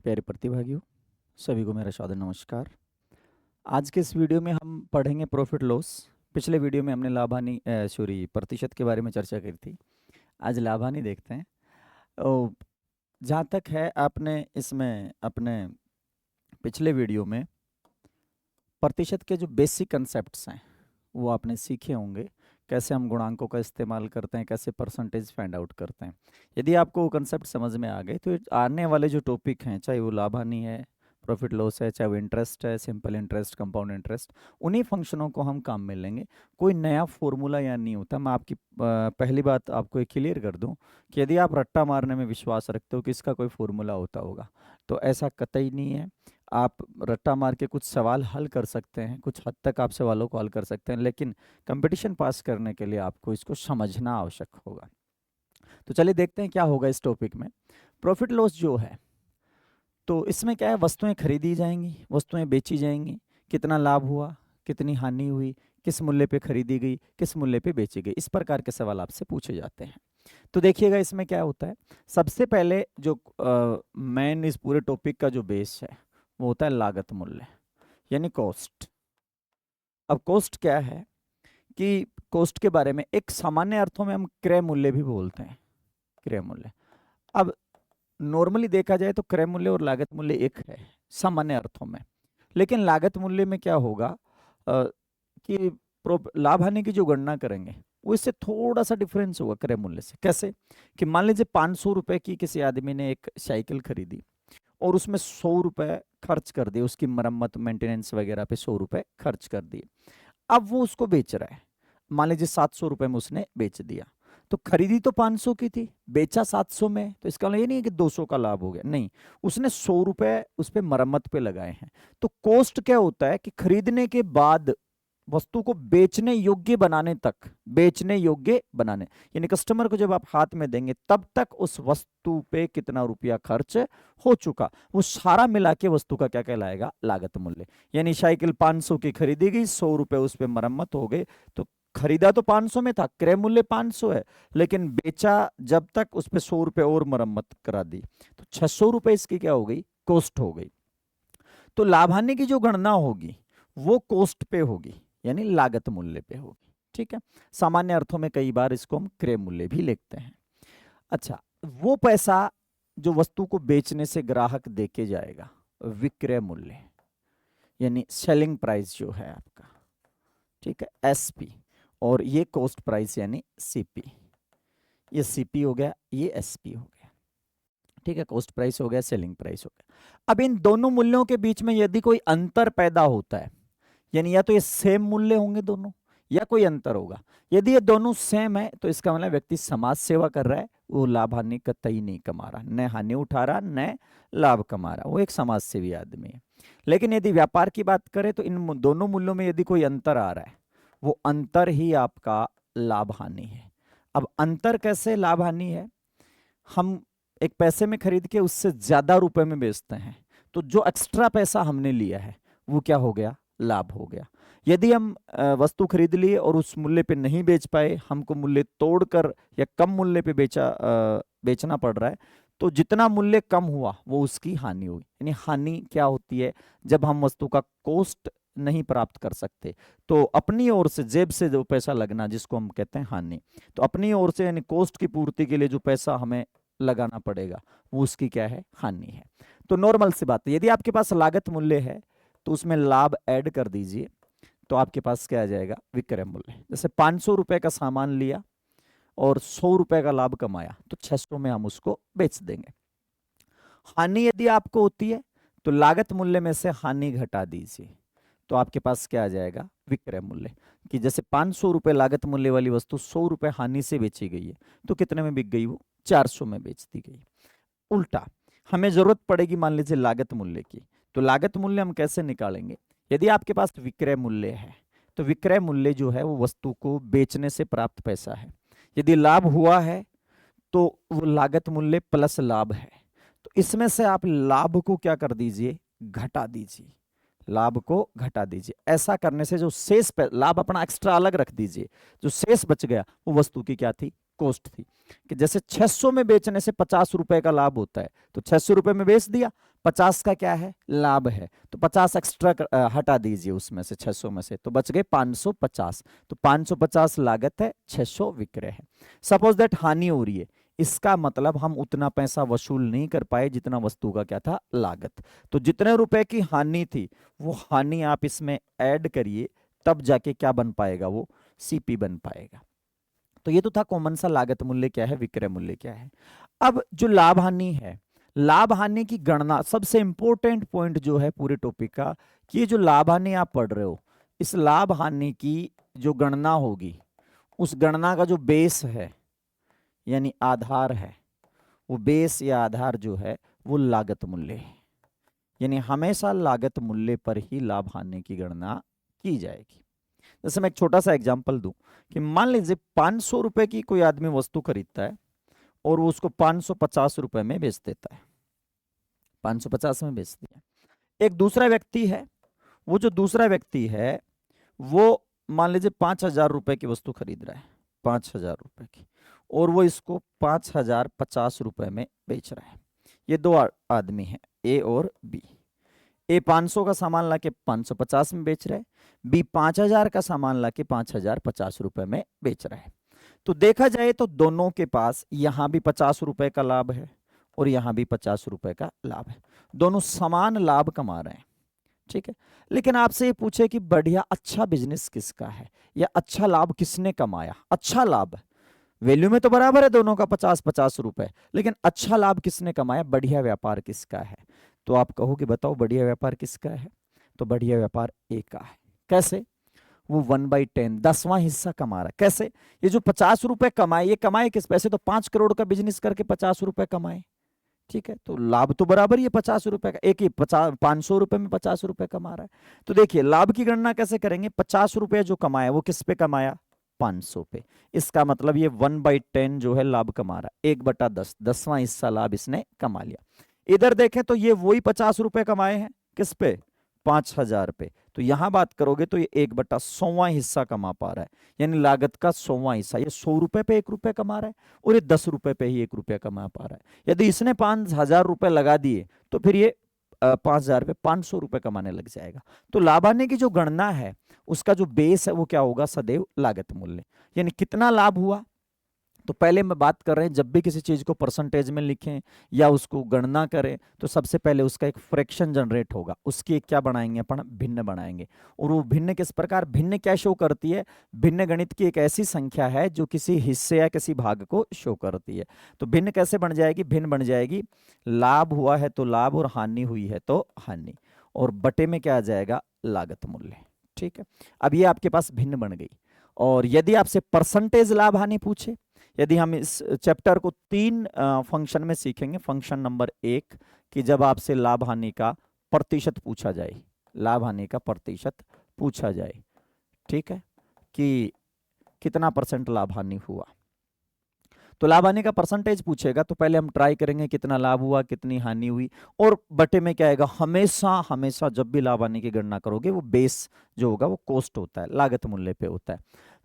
प्यारे प्रतिभागियों, सभी को मेरा सादर नमस्कार। आज के इस वीडियो में हम पढ़ेंगे प्रॉफिट लॉस। पिछले वीडियो में हमने लाभानी प्रतिशत के बारे में चर्चा करी थी। आज लाभानी देखते हैं। जहाँ तक है आपने इसमें अपने पिछले वीडियो में प्रतिशत के जो बेसिक कंसेप्ट्स हैं वो आपने सीखे होंगे। कैसे हम गुणांकों का इस्तेमाल करते हैं, कैसे परसेंटेज फाइंड आउट करते हैं। यदि आपको वो कंसेप्ट समझ में आ गए तो आने वाले जो टॉपिक हैं, चाहे वो लाभानी है, प्रॉफिट लॉस है, चाहे वो इंटरेस्ट है, सिंपल इंटरेस्ट, कंपाउंड इंटरेस्ट, उन्हीं फंक्शनों को हम काम में लेंगे। कोई नया फॉर्मूला यहाँ नहीं होता। मैं आपकी पहली बात आपको एक क्लियर कर दूं कि यदि आप रट्टा मारने में विश्वास रखते हो कि इसका कोई फॉर्मूला होता होगा, तो ऐसा कतई नहीं है। आप रट्टा मार के कुछ सवाल हल कर सकते हैं, कुछ हद तक आप सवालों को हल कर सकते हैं, लेकिन कंपटीशन पास करने के लिए आपको इसको समझना आवश्यक होगा। तो चलिए देखते हैं क्या होगा इस टॉपिक में। प्रॉफिट लॉस जो है, तो इसमें क्या है, वस्तुएं खरीदी जाएंगी, वस्तुएं बेची जाएंगी, कितना लाभ हुआ, कितनी हानि हुई, किस मूल्य पे खरीदी गई, किस मूल्य पे बेची गई, इस प्रकार के सवाल आपसे पूछे जाते हैं। तो देखिएगा इसमें क्या होता है। सबसे पहले जो मेन इस पूरे टॉपिक का जो बेस है वो होता है लागत मूल्य, यानी कॉस्ट। अब कॉस्ट क्या है कि कॉस्ट के बारे में एक सामान्य अर्थों में हम क्रय मूल्य भी बोलते हैं, क्रय मूल्य। अब नॉर्मली देखा जाए तो क्रय मूल्य और लागत मूल्य एक है सामान्य अर्थों में, लेकिन लागत मूल्य में क्या होगा कि लाभ हानि की जो गणना करेंगे वो इससे थोड़ा सा डिफरेंस होगा क्रय मूल्य से। कैसे कि मान लीजिए 500 रुपए की किसी आदमी ने एक साइकिल खरीदी और उसमें 100 रुपए खर्च कर दिए, उसकी मरम्मत मेंटेनेंस वगैरह पे 100 रुपए खर्च कर दिए। अब वो उसको बेच रहा है, मान लीजिए 700 रुपए में उसने बेच दिया। तो खरीदी तो 500 की थी, बेचा 700 में, तो इसका मतलब ये नहीं है कि 200 का लाभ हो गया, नहीं, उसने 100 रुपए उस पे मरम्मत पे लगाए हैं। तो कॉस्ट क्या होता है कि खरीदने के बाद वस्तु को बेचने योग्य बनाने तक, बेचने योग्य बनाने, यानी कस्टमर को जब आप हाथ में देंगे तब तक उस वस्तु पे कितना रुपया खर्च हो चुका, वो सारा मिला के वस्तु का क्या कहलाएगा, लागत मूल्य। यानी साइकिल 500 की खरीदी गई, 100 रुपए उस पे मरम्मत हो गए, तो खरीदा तो 500 में था, क्रय मूल्य 500 है, लेकिन बेचा जब तक उस पे 100 रुपए और मरम्मत करा दी, तो 600 रुपए इसकी क्या हो गई, कॉस्ट हो गई। तो लाभ हानि की जो गणना होगी वो कॉस्ट पे होगी, यानी लागत मूल्य पे होगी। ठीक है, सामान्य अर्थों में कई बार इसको हम क्रय मूल्य भी लिखते हैं। अच्छा, वो पैसा जो वस्तु को बेचने से ग्राहक देके जाएगा, विक्रय मूल्य, यानी सेलिंग प्राइस जो है आपका, ठीक है, एसपी, और ये कॉस्ट प्राइस यानी सीपी। ये सीपी हो गया, ये एसपी हो गया। ठीक है, कॉस्ट प्राइस हो गया, सेलिंग प्राइस हो गया। अब इन दोनों मूल्यों के बीच में यदि कोई अंतर पैदा होता है, यानी या तो ये सेम मूल्य होंगे दोनों, या कोई अंतर होगा। यदि ये दोनों सेम है तो इसका मतलब व्यक्ति समाज सेवा कर रहा है, वो लाभ हानि कतई नहीं कमा रहा, न हानि उठा रहा न लाभ कमा रहा, वो एक समाज सेवी आदमी है। लेकिन यदि व्यापार की बात करें तो इन दोनों मूल्यों में यदि कोई अंतर आ रहा है, वो अंतर ही आपका लाभ हानि है। अब अंतर कैसे लाभ हानि है, हम एक पैसे में खरीद के उससे ज्यादा रुपए में बेचते हैं, तो जो एक्स्ट्रा पैसा हमने लिया है वो क्या हो गया, लाभ हो गया। यदि हम वस्तु खरीद लिए और उस मूल्य पे नहीं बेच पाए, हमको मूल्य तोड़कर या कम मूल्य पे बेचना पड़ रहा है, तो जितना मूल्य कम हुआ वो उसकी हानि हुई। यानी हानि क्या होती है, जब हम वस्तु का कॉस्ट नहीं प्राप्त कर सकते तो अपनी ओर से जेब से जो पैसा लगना, जिसको हम कहते हैं हानि, तो अपनी ओर से यानी कॉस्ट की पूर्ति के लिए जो पैसा हमें लगाना पड़ेगा वो उसकी क्या है, हानि है। तो नॉर्मल सी बात है, यदि आपके पास लागत मूल्य है तो उसमें लाभ ऐड कर दीजिए, तो आपके पास क्या आ जाएगा, विक्रय मूल्य। जैसे 500 रुपए का सामान लिया और 100 रुपए का लाभ कमाया, तो 600 में हम उसको बेच देंगे। हानि यदि आपको होती है तो लागत मूल्य में से हानि घटा दीजिए, तो आपके पास क्या आ जाएगा, विक्रय मूल्य। कि जैसे 500 रुपए लागत मूल्य वाली वस्तु 100 रुपए हानि से बेची गई है, तो कितने में बिक गई, वो 400 में बेच दी गई। उल्टा हमें जरूरत पड़ेगी मान लीजिए लागत मूल्य की, तो लागत मूल्य हम कैसे निकालेंगे, यदि आपके पास विक्रय मूल्य है तो विक्रय मूल्य जो है वो वस्तु को बेचने से प्राप्त पैसा है। यदि लाभ हुआ है तो वो लागत मूल्य प्लस लाभ है, तो इसमें से आप लाभ को क्या कर दीजिए, घटा दीजिए, लाभ को घटा दीजिए। ऐसा करने से जो शेष लाभ अपना एक्स्ट्रा अलग रख दीजिए, जो शेष बच गया वो वस्तु की क्या थी, कॉस्ट थी। कि जैसे 600 में बेचने से 50 रुपए का लाभ होता है, तो 600 रुपए में बेच दिया, 50 का क्या है, लाभ है, तो 50 एक्स्ट्रा हटा दीजिए उसमें से, 600 में से, तो बच गए 550। तो 550 लागत है, 600 विक्रय है। सपोज दैट हानि हो रही है, इसका मतलब हम उतना पैसा वसूल नहीं कर पाए जितना वस्तु का क्या था, लागत। तो जितने रुपए की हानि थी वो हानि आप इसमें ऐड करिए, तब जाके क्या बन पाएगा, वो सीपी बन पाएगा। तो ये तो था कॉमन सा, लागत मूल्य क्या है, विक्रय मूल्य क्या है। अब जो लाभ हानि है, लाभ हानि की गणना, सबसे इंपॉर्टेंट पॉइंट जो है पूरे टॉपिक का, कि ये जो लाभ हानि आप पढ़ रहे हो, इस लाभ हानि की जो गणना होगी, उस गणना का जो बेस है यानी आधार है, वो बेस या आधार जो है वो लागत मूल्य है। यानी हमेशा लागत मूल्य पर ही लाभ हानि की गणना की जाएगी। जैसे मैं एक छोटा सा एग्जांपल दूं, कि मान लीजिए 500 रुपए की कोई आदमी वस्तु खरीदता है और वो उसको 550 रुपए में बेच देता है, 550 में बेच दिया। एक दूसरा व्यक्ति है, वो जो दूसरा व्यक्ति है वो मान लीजिए 5,000 रुपए की वस्तु खरीद रहा है, 5,000 रुपए की, और वो इसको 5,050 रुपए में बेच रहा है। ये दो आदमी हैं, ए और बी। ए 500 का सामान लाके 550 में बेच रहा है, बी 5,000 का सामान लाके 5,050 रुपए में बेच रहा है। तो देखा जाए तो दोनों के पास यहां भी 50 रुपए का लाभ है और यहां भी 50 रुपए का लाभ है, दोनों समान लाभ कमा रहे हैं, ठीक है। लेकिन आपसे ये पूछे कि बढ़िया अच्छा बिजनेस किसका है, या अच्छा लाभ किसने कमाया, अच्छा लाभ वैल्यू में तो बराबर है दोनों का 50-50 रुपए, लेकिन अच्छा लाभ किसने कमाया, बढ़िया व्यापार किसका है। तो आप कहो कि बताओ बढ़िया व्यापार किसका है, तो बढ़िया व्यापार ए का है। कैसे, वो 1/10 10वां हिस्सा कमा रहा है। कैसे, ये जो 50 रुपए कमाए, ये कमाए किस पैसे, तो 5 करोड़ का बिजनेस करके 50 रुपए कमाए, ठीक है। तो लाभ तो बराबर ही है 50 रुपए का, एक ही 500 रुपए में 50 रुपए कमा रहा है। तो देखिए लाभ की गणना कैसे करेंगे, 50 रुपए जो कमाया वो किस पे कमाया, 500 पे। इसका मतलब ये 1/10 जो है लाभ कमा रहा है, 1/10 10वां हिस्सा लाभ इसने कमा लिया। इधर देखें तो ये वही 50 रुपए कमाए हैं, किस पे, 5,000 पे। तो यहां बात करोगे तो ये 1/100वां हिस्सा कमा पा रहा है, यानी लागत का 100वां हिस्सा। ये 100 रुपए पे 1 रुपए कमा रहा है, और ये 10 रुपए पे ही 1 रुपया कमा पा रहा है। यदि इसने 5,000 रुपए लगा दिए तो फिर ये 5,000 पे 500 रुपए कमाने लग जाएगा। तो लाभ आने की जो गणना है उसका जो बेस है वो क्या होगा, सदैव लागत मूल्य। यानी कितना लाभ हुआ, तो पहले मैं बात कर रहे हैं जब भी किसी चीज को परसेंटेज में लिखें या उसको गणना करें, तो सबसे पहले उसका एक फ्रैक्शन जनरेट होगा, उसकी एक क्या बनाएंगे अपन, भिन्न बनाएंगे। और वो भिन्न किस प्रकार, भिन्न क्या शो करती है, भिन्न गणित की एक ऐसी संख्या है जो किसी हिस्से या किसी भाग को शो करती है। तो भिन्न कैसे बन जाएगी, भिन्न बन जाएगी, लाभ हुआ है तो लाभ और हानि हुई है तो हानि, और बटे में क्या आ जाएगा, लागत मूल्य, ठीक है। अब ये आपके पास भिन्न बन गई। और यदि आपसे परसेंटेज लाभ हानि पूछे, यदि हम इस चैप्टर को 3 फंक्शन में सीखेंगे। फंक्शन नंबर 1 कि जब आपसे लाभ हानि का प्रतिशत पूछा जाए, लाभ हानि का प्रतिशत पूछा जाए, ठीक है, कि कितना परसेंट लाभ हानि हुआ, तो लाभ हानि का परसेंटेज पूछेगा तो पहले हम ट्राई करेंगे कितना लाभ हुआ, कितनी हानि हुई, और बटे में क्या आएगा, हमेशा हमेशा जब भी लाभ हानि की गणना करोगे वो बेस जो होगा वो कॉस्ट होता है, लागत मूल्य पे होता है।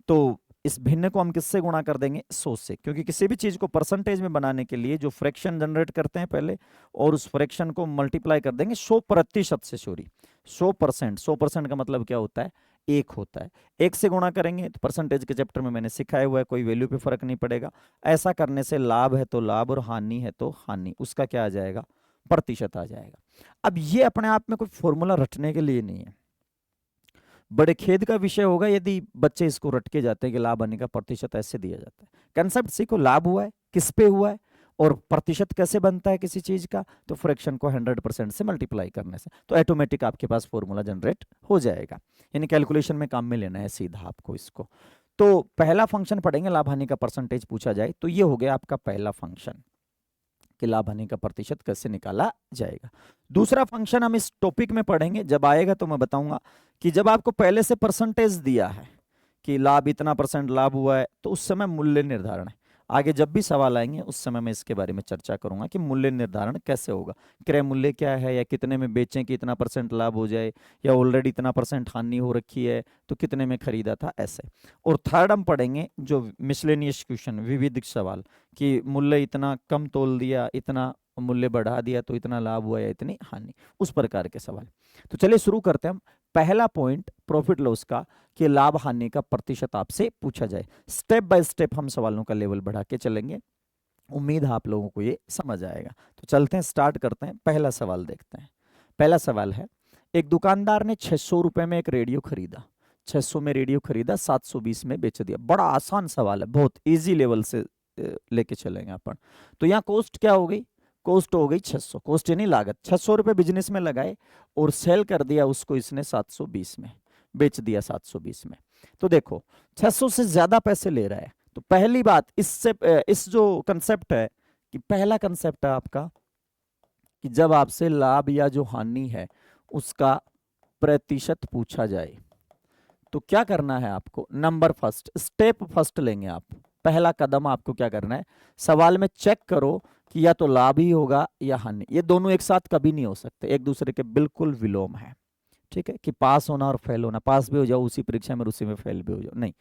तो इस भिन्न को हम किससे गुणा कर देंगे, 100 से, क्योंकि किसी भी चीज को परसेंटेज में बनाने के लिए जो फ्रैक्शन जनरेट करते हैं पहले, और उस फ्रैक्शन को मल्टीप्लाई कर देंगे 100% से, सॉरी 100%। 100% का मतलब क्या होता है, एक होता है। एक से गुणा करेंगे तो परसेंटेज के चैप्टर में मैंने सिखाया हुआ है, कोई वैल्यू पे फर्क नहीं पड़ेगा। ऐसा करने से लाभ है तो लाभ और हानि है तो हानि, उसका क्या आ जाएगा, प्रतिशत आ जाएगा। अब ये अपने आप में कोई फॉर्मूला रटने के लिए नहीं है, बड़े खेद का विषय होगा यदि बच्चे इसको रट के जाते हैं कि लाभ हानि का प्रतिशत ऐसे दिया जाता है। कंसेप्ट सीखो, लाभ हुआ है किस पे हुआ है, और प्रतिशत कैसे बनता है किसी चीज का, तो फ्रैक्शन को 100% से मल्टीप्लाई करने से तो ऑटोमेटिक आपके पास फॉर्मूला जनरेट हो जाएगा। यानी कैलकुलेशन में काम में लेना है सीधा आपको इसको। तो पहला फंक्शन पढ़ेंगे, लाभ हानि का परसेंटेज पूछा जाए, तो ये हो गया आपका पहला फंक्शन कि लाभ हानि का प्रतिशत कैसे निकाला जाएगा। दूसरा फंक्शन हम इस टॉपिक में पढ़ेंगे, जब आएगा तो मैं बताऊंगा कि जब आपको पहले से परसेंटेज दिया है कि लाभ इतना % लाभ हुआ है, तो उस समय मूल्य निर्धारण है। आगे जब भी सवाल आएंगे उस समय मैं इसके बारे में चर्चा करूंगा कि मूल्य निर्धारण कैसे होगा, क्रय मूल्य क्या है, या कितने में बेचें कि इतना % लाभ हो जाए, या ऑलरेडी इतना % हानि हो रखी है तो कितने में खरीदा था, ऐसे। और थर्ड हम पढ़ेंगे जो मिसलेनियस क्वेश्चन, विविध सवाल, कि मूल्य इतना कम तोल दिया, इतना मूल्य बढ़ा दिया तो इतना लाभ हुआ या इतनी हानि, उस प्रकार के सवाल। तो चलिए शुरू करते हैं हम। पहला पॉइंट प्रॉफिट लॉस का, कि लाभ हानि का प्रतिशत आपसे पूछा जाए। स्टेप बाय स्टेप हम सवालों का लेवल बढ़ा के चलेंगे, उम्मीद है आप लोगों को ये समझ आएगा। तो चलते हैं, स्टार्ट करते हैं, पहला सवाल देखते हैं। पहला सवाल है, एक दुकानदार ने 600 रुपए में एक रेडियो खरीदा, 600 में रेडियो खरीदा, 720 में बेच दिया। बड़ा आसान सवाल है, बहुत इजी लेवल से लेके चलेंगे अपन। तो यहाँ कॉस्ट क्या हो गई, कॉस्ट हो गई 600, कॉस्ट यानी लागत। 600 रुपए बिजनेस में लगाए और सेल कर दिया उसको इसने 720 में, बेच दिया 720 में। तो देखो 600 से ज्यादा पैसे ले रहा है। तो पहली बात इससे, इस जो कंसेप्ट है, कि पहला कंसेप्ट है आपका कि जब आपसे लाभ या जो हानि है उसका प्रतिशत पूछा जाए तो क्या करना है आपको, नंबर फर्स्ट, स्टेप फर्स्ट लेंगे आप। पहला कदम आपको क्या करना है, सवाल में चेक करो कि या तो लाभ ही होगा या हानि। ये दोनों एक साथ कभी नहीं हो सकते, एक दूसरे के बिल्कुल विलोम है। ठीक है, कि पास होना और फेल होना, पास भी हो जाओ उसी परीक्षा में, उसी में फेल भी हो जाओ, नहीं।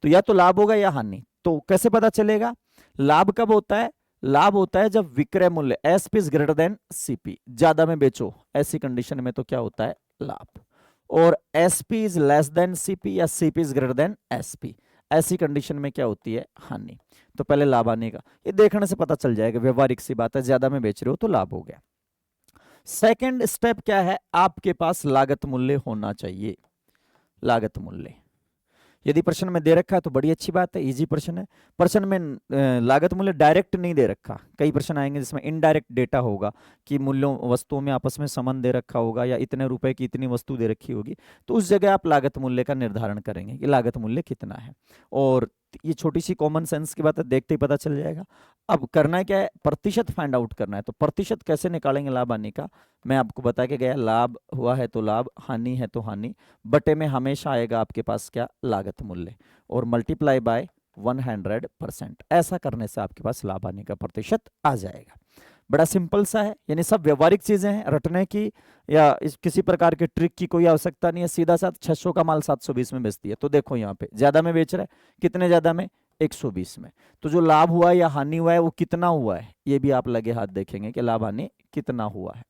तो या तो लाभ होगा या हानि। तो कैसे पता चलेगा, लाभ कब होता है, लाभ होता है जब विक्रय मूल्य SP is greater then CP, ज्यादा में बेचो, ऐसी कंडीशन में तो क्या होता है, लाभ। और SP is less than CP या CP is greater than SP, ऐसी कंडीशन में क्या होती है, हानि। तो पहले लाभ आने का, ये देखने से पता चल जाएगा, व्यवहारिक सी बात है, ज्यादा में बेच रहे हो तो लाभ हो गया। सेकंड स्टेप क्या है, आपके पास लागत मूल्य होना चाहिए, लागत मूल्य। यदि प्रश्न में दे रखा है तो बड़ी अच्छी बात है, इजी प्रश्न है। प्रश्न में लागत मूल्य डायरेक्ट नहीं दे रखा, कई प्रश्न आएंगे जिसमें इनडायरेक्ट डेटा होगा, कि मूल्यों वस्तुओं में आपस में संबंध दे रखा होगा, या इतने रुपए की इतनी वस्तु दे रखी होगी, तो उस जगह आप लागत मूल्य का निर्धारण करेंगे कि लागत मूल्य कितना है। और ये छोटी सी कॉमन सेंस की बात है, देखते ही पता चल जाएगा। अब करना क्या है, प्रतिशत फाइंड आउट करना है। तो प्रतिशत कैसे निकालेंगे लाभ हानि का, मैं आपको बता के गया, लाभ हुआ है तो लाभ, हानि है तो हानि, बटे में हमेशा आएगा आपके पास क्या, लागत मूल्य, और मल्टीप्लाई बाय 100%। ऐसा करने से आपके पास लाभ हानि का प्रतिशत आ जाएगा। बड़ा सिंपल सा है, यानी सब व्यवहारिक चीजें हैं, रटने की या किसी प्रकार के ट्रिक की कोई आवश्यकता नहीं है। सीधा साथ 600 का माल 720 में बेचती है, तो देखो यहाँ पे ज्यादा में बेच रहा है, कितने ज्यादा में, 120 में। तो जो लाभ हुआ है या हानि हुआ है वो कितना हुआ है, ये भी आप लगे हाथ देखेंगे कि लाभ हानि कितना हुआ है।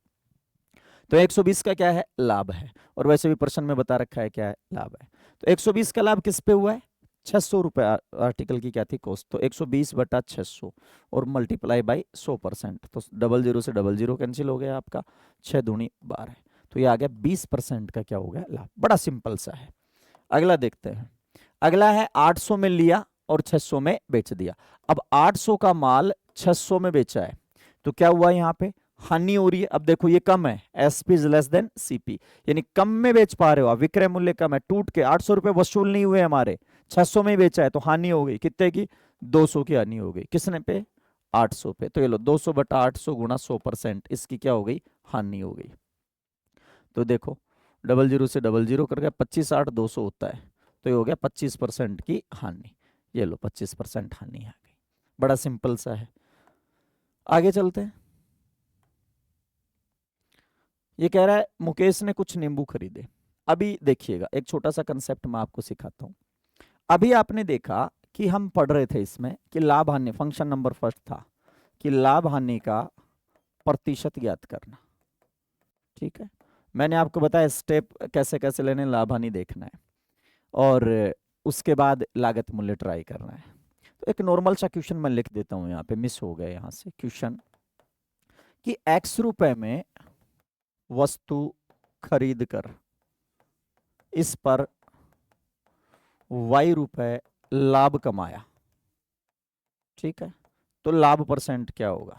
तो 120 का क्या है, लाभ है, और वैसे भी प्रश्न में बता रखा है क्या है, लाभ है। तो 120 का लाभ किस पे हुआ है, 600 रुपए, आर्टिकल की क्या थी, कॉस्ट। तो 120 बटा 600 और मल्टीप्लाई बाई 100%, तो 00 से 00 कैंसिल हो गया आपका, 6 दूनी 12, तो ये आ गया 20% का क्या हो गया, लाभ। बड़ा सिंपल सा है। अगला देखते हैं, अगला है 800 में लिया और 600 में बेच दिया। अब 800 का माल 600 में बेचा है, तो क्या हुआ यहाँ पे, हानि हो रही है। अब देखो ये कम है, SP is less than CP, यानी कम में बेच पा रहे हो आप, विक्रय मूल्य कम है, टूट के 800 रुपए वसूल नहीं हुए हमारे, 600 में ही बेचा है, तो हानि हो गई, कितने की, 200 की हानि हो गई, किसने पे, 800 पे। तो ये लो 200 बटा 800 गुणा 100%, इसकी क्या हो गई, हानि हो गई। तो देखो 00 से 00 कर गया, 25 8 200 होता है, तो ये हो गया 25% की हानि। ये लो 25% हानि आ गई। बड़ा सिंपल सा है। आगे चलते हैं। ये कह रहा है मुकेश ने कुछ नींबू खरीदे। अभी देखिएगा, एक छोटा सा कंसेप्ट मैं आपको सिखाता हूं। अभी आपने देखा कि हम पढ़ रहे थे इसमें कि लाभ हानि, फंक्शन नंबर फर्स्ट था कि लाभ हानि का प्रतिशत ज्ञात करना। ठीक है, मैंने आपको बताया स्टेप कैसे कैसे लेने, लाभ हानि देखना है और उसके बाद लागत मूल्य ट्राई करना है। तो एक नॉर्मल सा क्वेश्चन मैं लिख देता हूं, यहाँ पे मिस हो गया यहाँ से क्वेश्चन, कि x रुपए में वस्तु खरीद कर इस पर y रुपए लाभ कमाया। ठीक है, तो लाभ परसेंट क्या होगा,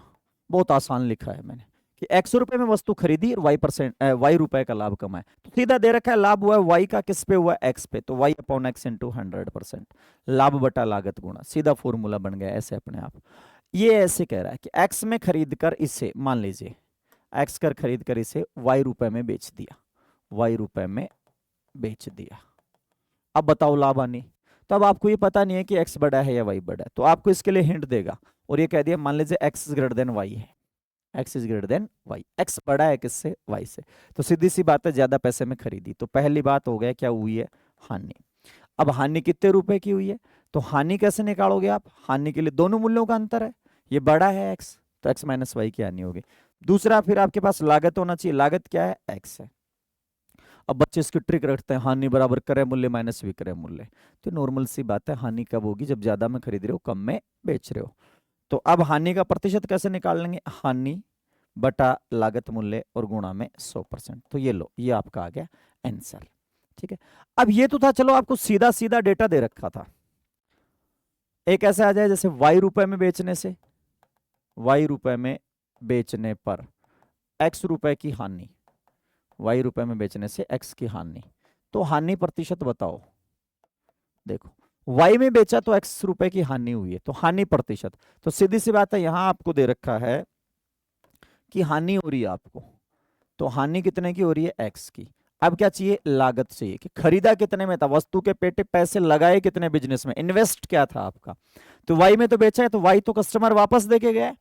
बहुत आसान लिखा है मैंने, कि x रुपए में वस्तु खरीदी और y रुपए का लाभ कमाया। तो सीधा दे रखा है लाभ हुआ है y का, किस पे हुआ है, x पे, तो y अपॉन x इंटू 100%, लाभ बटा लागत गुणा, सीधा फॉर्मूला बन गया ऐसे अपने आप। ये ऐसे कह रहा है कि x में खरीद कर इसे, मान लीजिए x कर खरीद कर इसे y रुपए में बेच दिया, y रुपए में बेच दिया। अब बताओ लाभ हानि। तो अब आपको ये पता नहीं है कि x बड़ा है या y बड़ा है, तो आपको इसके लिए हिंट देगा और ये कह दिया मान लीजिए x is greater then y है, x is greater then y, x बड़ा है किससे, y से, तो सीधी सी बात है ज्यादा पैसे में खरीदी, तो पहली बात हो गया क्या हुई है, हानि। अब हानि कितने रुपए की हुई है, तो हानि कैसे निकालोगे आप, हानि के लिए दोनों मूल्यों का अंतर है, ये बड़ा है x, तो x माइनस वाई की हानि होगी। दूसरा फिर आपके पास लागत होना चाहिए, लागत क्या है, x है। अब बच्चे इसकी ट्रिक रखते हैं, हानि बराबर क्रय मूल्य माइनस विक्रय मूल्य, तो नॉर्मल सी बात है, हानि कब होगी, जब ज्यादा में खरीद रहे हो कम में बेच रहे हो। तो अब हानि का प्रतिशत कैसे निकाल लेंगे, हानि बटा लागत मूल्य और गुणा में 100%, तो ये लो, ये आपका आ गया आंसर। ठीक है, अब ये तो था, चलो आपको सीधा सीधा डेटा दे रखा था, एक ऐसे आ जाए जैसे y रुपए में बेचने से, y रुपए में बेचने पर x रुपए की हानि, y रुपए में बेचने से x की हानि, तो हानि प्रतिशत बताओ। देखो y में बेचा तो x रुपए की हानि हुई है, तो हानि प्रतिशत, तो सीधी सी बात है, यहां आपको दे रखा है कि हानि हो रही है आपको, तो हानि कितने की हो रही है, x की। अब क्या चाहिए, लागत चाहिए, कि खरीदा कितने में था, वस्तु के पेटे पैसे लगाए कितने बिजनेस में, इन्वेस्ट क्या था आपका, तो y में तो बेचा है, तो y तो कस्टमर वापस देके गया,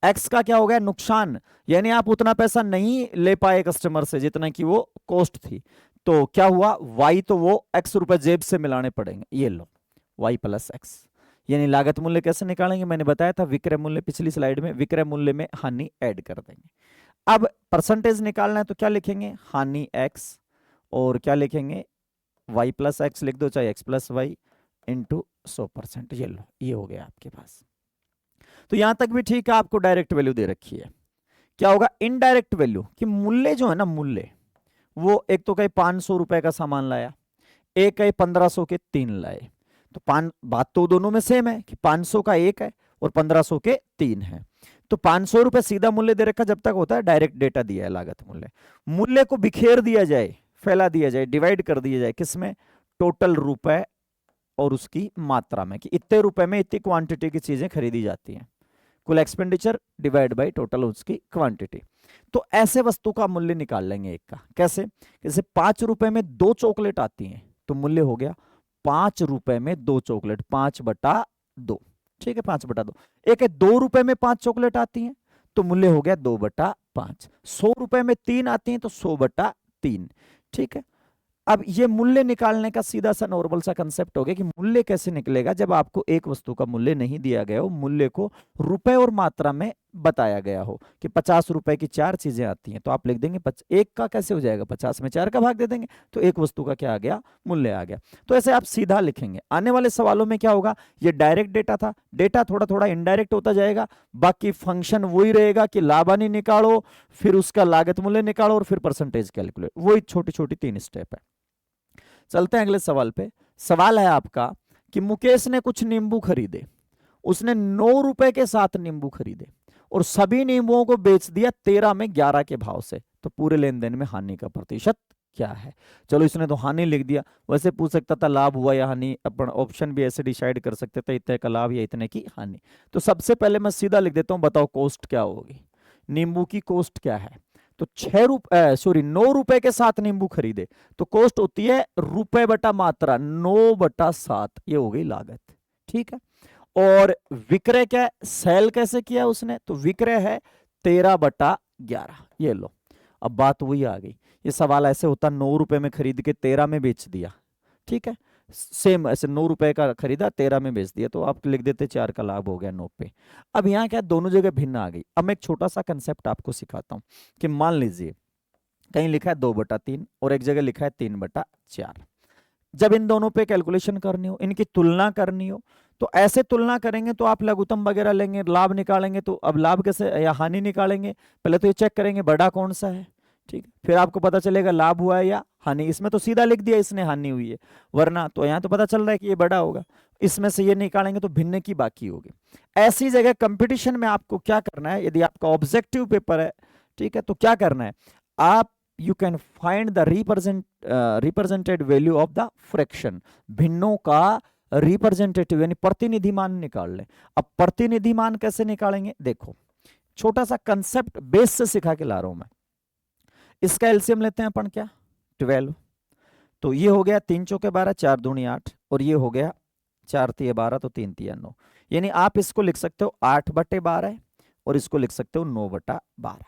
x का क्या हो गया, नुकसान, यानी आप उतना पैसा नहीं ले पाए कस्टमर से जितना कि वो कॉस्ट थी, तो क्या हुआ, y तो वो x रुपए जेब से मिलाने पड़ेंगे, ये लो y प्लस x, यानी लागत मूल्य कैसे निकालेंगे, मैंने बताया था विक्रय मूल्य पिछली स्लाइड में, विक्रय मूल्य में हानि ऐड कर देंगे। अब परसेंटेज निकालना है तो क्या लिखेंगे, हानि x और क्या लिखेंगे, y प्लस एक्स लिख दो, चाहे x प्लस वाई इंटू 100%, ये लो, ये हो गया आपके पास। तो यहां तक भी ठीक है, आपको डायरेक्ट वैल्यू दे रखी है, क्या होगा, इनडायरेक्ट वैल्यू, कि मूल्य जो है ना, मूल्य वो एक तो कहीं 500 रुपए का सामान लाया, एक कहीं 1500 के 3 लाए, तो बात तो दोनों में सेम है कि 500 का एक है और 1500 के 3 है, तो 500 रुपए सीधा मूल्य दे रखा, जब तक होता है डायरेक्ट डेटा दिया है लागत मूल्य, मूल्य को बिखेर दिया जाए, फैला दिया जाए, डिवाइड कर दिया जाए, किसमें, टोटल रुपए और उसकी मात्रा में, कि इतने रुपए में इतनी क्वांटिटी की चीजें खरीदी जाती हैं, कुल एक्सपेंडिचर डिवाइड बाय टोटल उसकी क्वांटिटी। तो ऐसे वस्तु का मूल्य निकाल लेंगे एक का, कैसे, जैसे 5 रुपए में 2 चॉकलेट आती हैं, तो मूल्य हो गया 5 रुपए में 2 चॉकलेट, 5/2, ठीक है, 5/2। एक है 2 रुपए में 5 चॉकलेट आती हैं, तो मूल्य हो गया 2/5। 100 रुपए में 3 आती हैं, तो 100/3, ठीक है। अब ये मूल्य निकालने का सीधा सा नॉर्मल सा कंसेप्ट हो गया कि मूल्य कैसे निकलेगा, जब आपको एक वस्तु का मूल्य नहीं दिया गया हो, मूल्य को रुपए और मात्रा में बताया गया हो, कि 50 रुपए की 4 चीजें आती हैं, तो आप लिख देंगे एक का कैसे हो जाएगा, 50 में 4 का भाग दे देंगे, तो एक वस्तु का क्या आ गया, मूल्य आ गया। तो ऐसे आप सीधा लिखेंगे। आने वाले सवालों में क्या होगा, ये डायरेक्ट डेटा था, डेटा थोड़ा थोड़ा इनडायरेक्ट होता जाएगा, बाकी फंक्शन वही रहेगा कि लाभ हानि निकालो, फिर उसका लागत मूल्य निकालो और फिर परसेंटेज कैलकुलेट, वही छोटी छोटी 3 स्टेप है। चलते हैं अगले सवाल पे। सवाल है आपका कि मुकेश ने कुछ नींबू खरीदे, उसने 9 रुपए के 7 नींबू खरीदे और सभी नींबुओं को बेच दिया 13 में 11 के भाव से, तो पूरे लेन देन में हानि का प्रतिशत क्या है। चलो इसने तो हानि लिख दिया, वैसे पूछ सकता था लाभ हुआ या हानि, अपन ऑप्शन भी ऐसे डिसाइड कर सकते थे, इतने का लाभ या इतने की हानि। तो सबसे पहले मैं सीधा लिख देता हूं, बताओ कॉस्ट क्या होगी, नींबू की कॉस्ट क्या है, तो 9 रुपए के 7 नींबू खरीदे, तो कॉस्ट होती है रुपए बटा मात्रा 9/7, ये हो गई लागत, ठीक है। और विक्रय क्या है, सेल कैसे किया उसने, तो विक्रय है 13/11, ये लो। अब बात वही आ गई, ये सवाल ऐसे होता 9 रुपए में खरीद के 13 में बेच दिया, ठीक है, सेम ऐसे 9 रुपए का खरीदा 13 में बेच दिया, तो आप लिख देते 4 का लाभ हो गया 9 पे। अब यहाँ क्या दोनों जगह भिन्न आ गई। अब मैं एक छोटा सा कंसेप्ट आपको सिखाता हूँ कि मान लीजिए कहीं लिखा है 2/3 और एक जगह लिखा है 3/4, जब इन दोनों पे कैलकुलेशन करनी हो, इनकी तुलना करनी हो, तो ऐसे तुलना करेंगे तो आप लघुत्तम वगैरह लेंगे, लाभ निकालेंगे, तो अब लाभ कैसे या हानि निकालेंगे, पहले तो ये चेक करेंगे बड़ा कौन सा है, ठीक है, फिर आपको पता चलेगा लाभ हुआ है या हानि। इसमें तो सीधा लिख दिया इसने हानि हुई है, वरना तो यहाँ तो पता चल रहा है कि ये बड़ा होगा, इसमें से ये निकालेंगे तो भिन्न की बाकी होगी। ऐसी जगह कंपटीशन में आपको क्या करना है, यदि आपका ऑब्जेक्टिव पेपर है, ठीक है, तो क्या करना है, आप you can find the represented value of the fraction, भिन्नों का रिप्रेजेंटेटिव यानी प्रतिनिधि मान निकाल ले। अब प्रतिनिधि मान कैसे निकालेंगे, देखो छोटा सा कंसेप्ट बेस से सिखा के ला रहा हूं मैं। इसका एलसीएम लेते हैं अपन, क्या 12, तो ये हो गया 3 चौके 12, 4 दूनी 8 और ये हो गया 4 तिया 12 तो 3 तिया 9, यानी आप इसको लिख सकते हो 8/12 और इसको लिख सकते हो 9/12।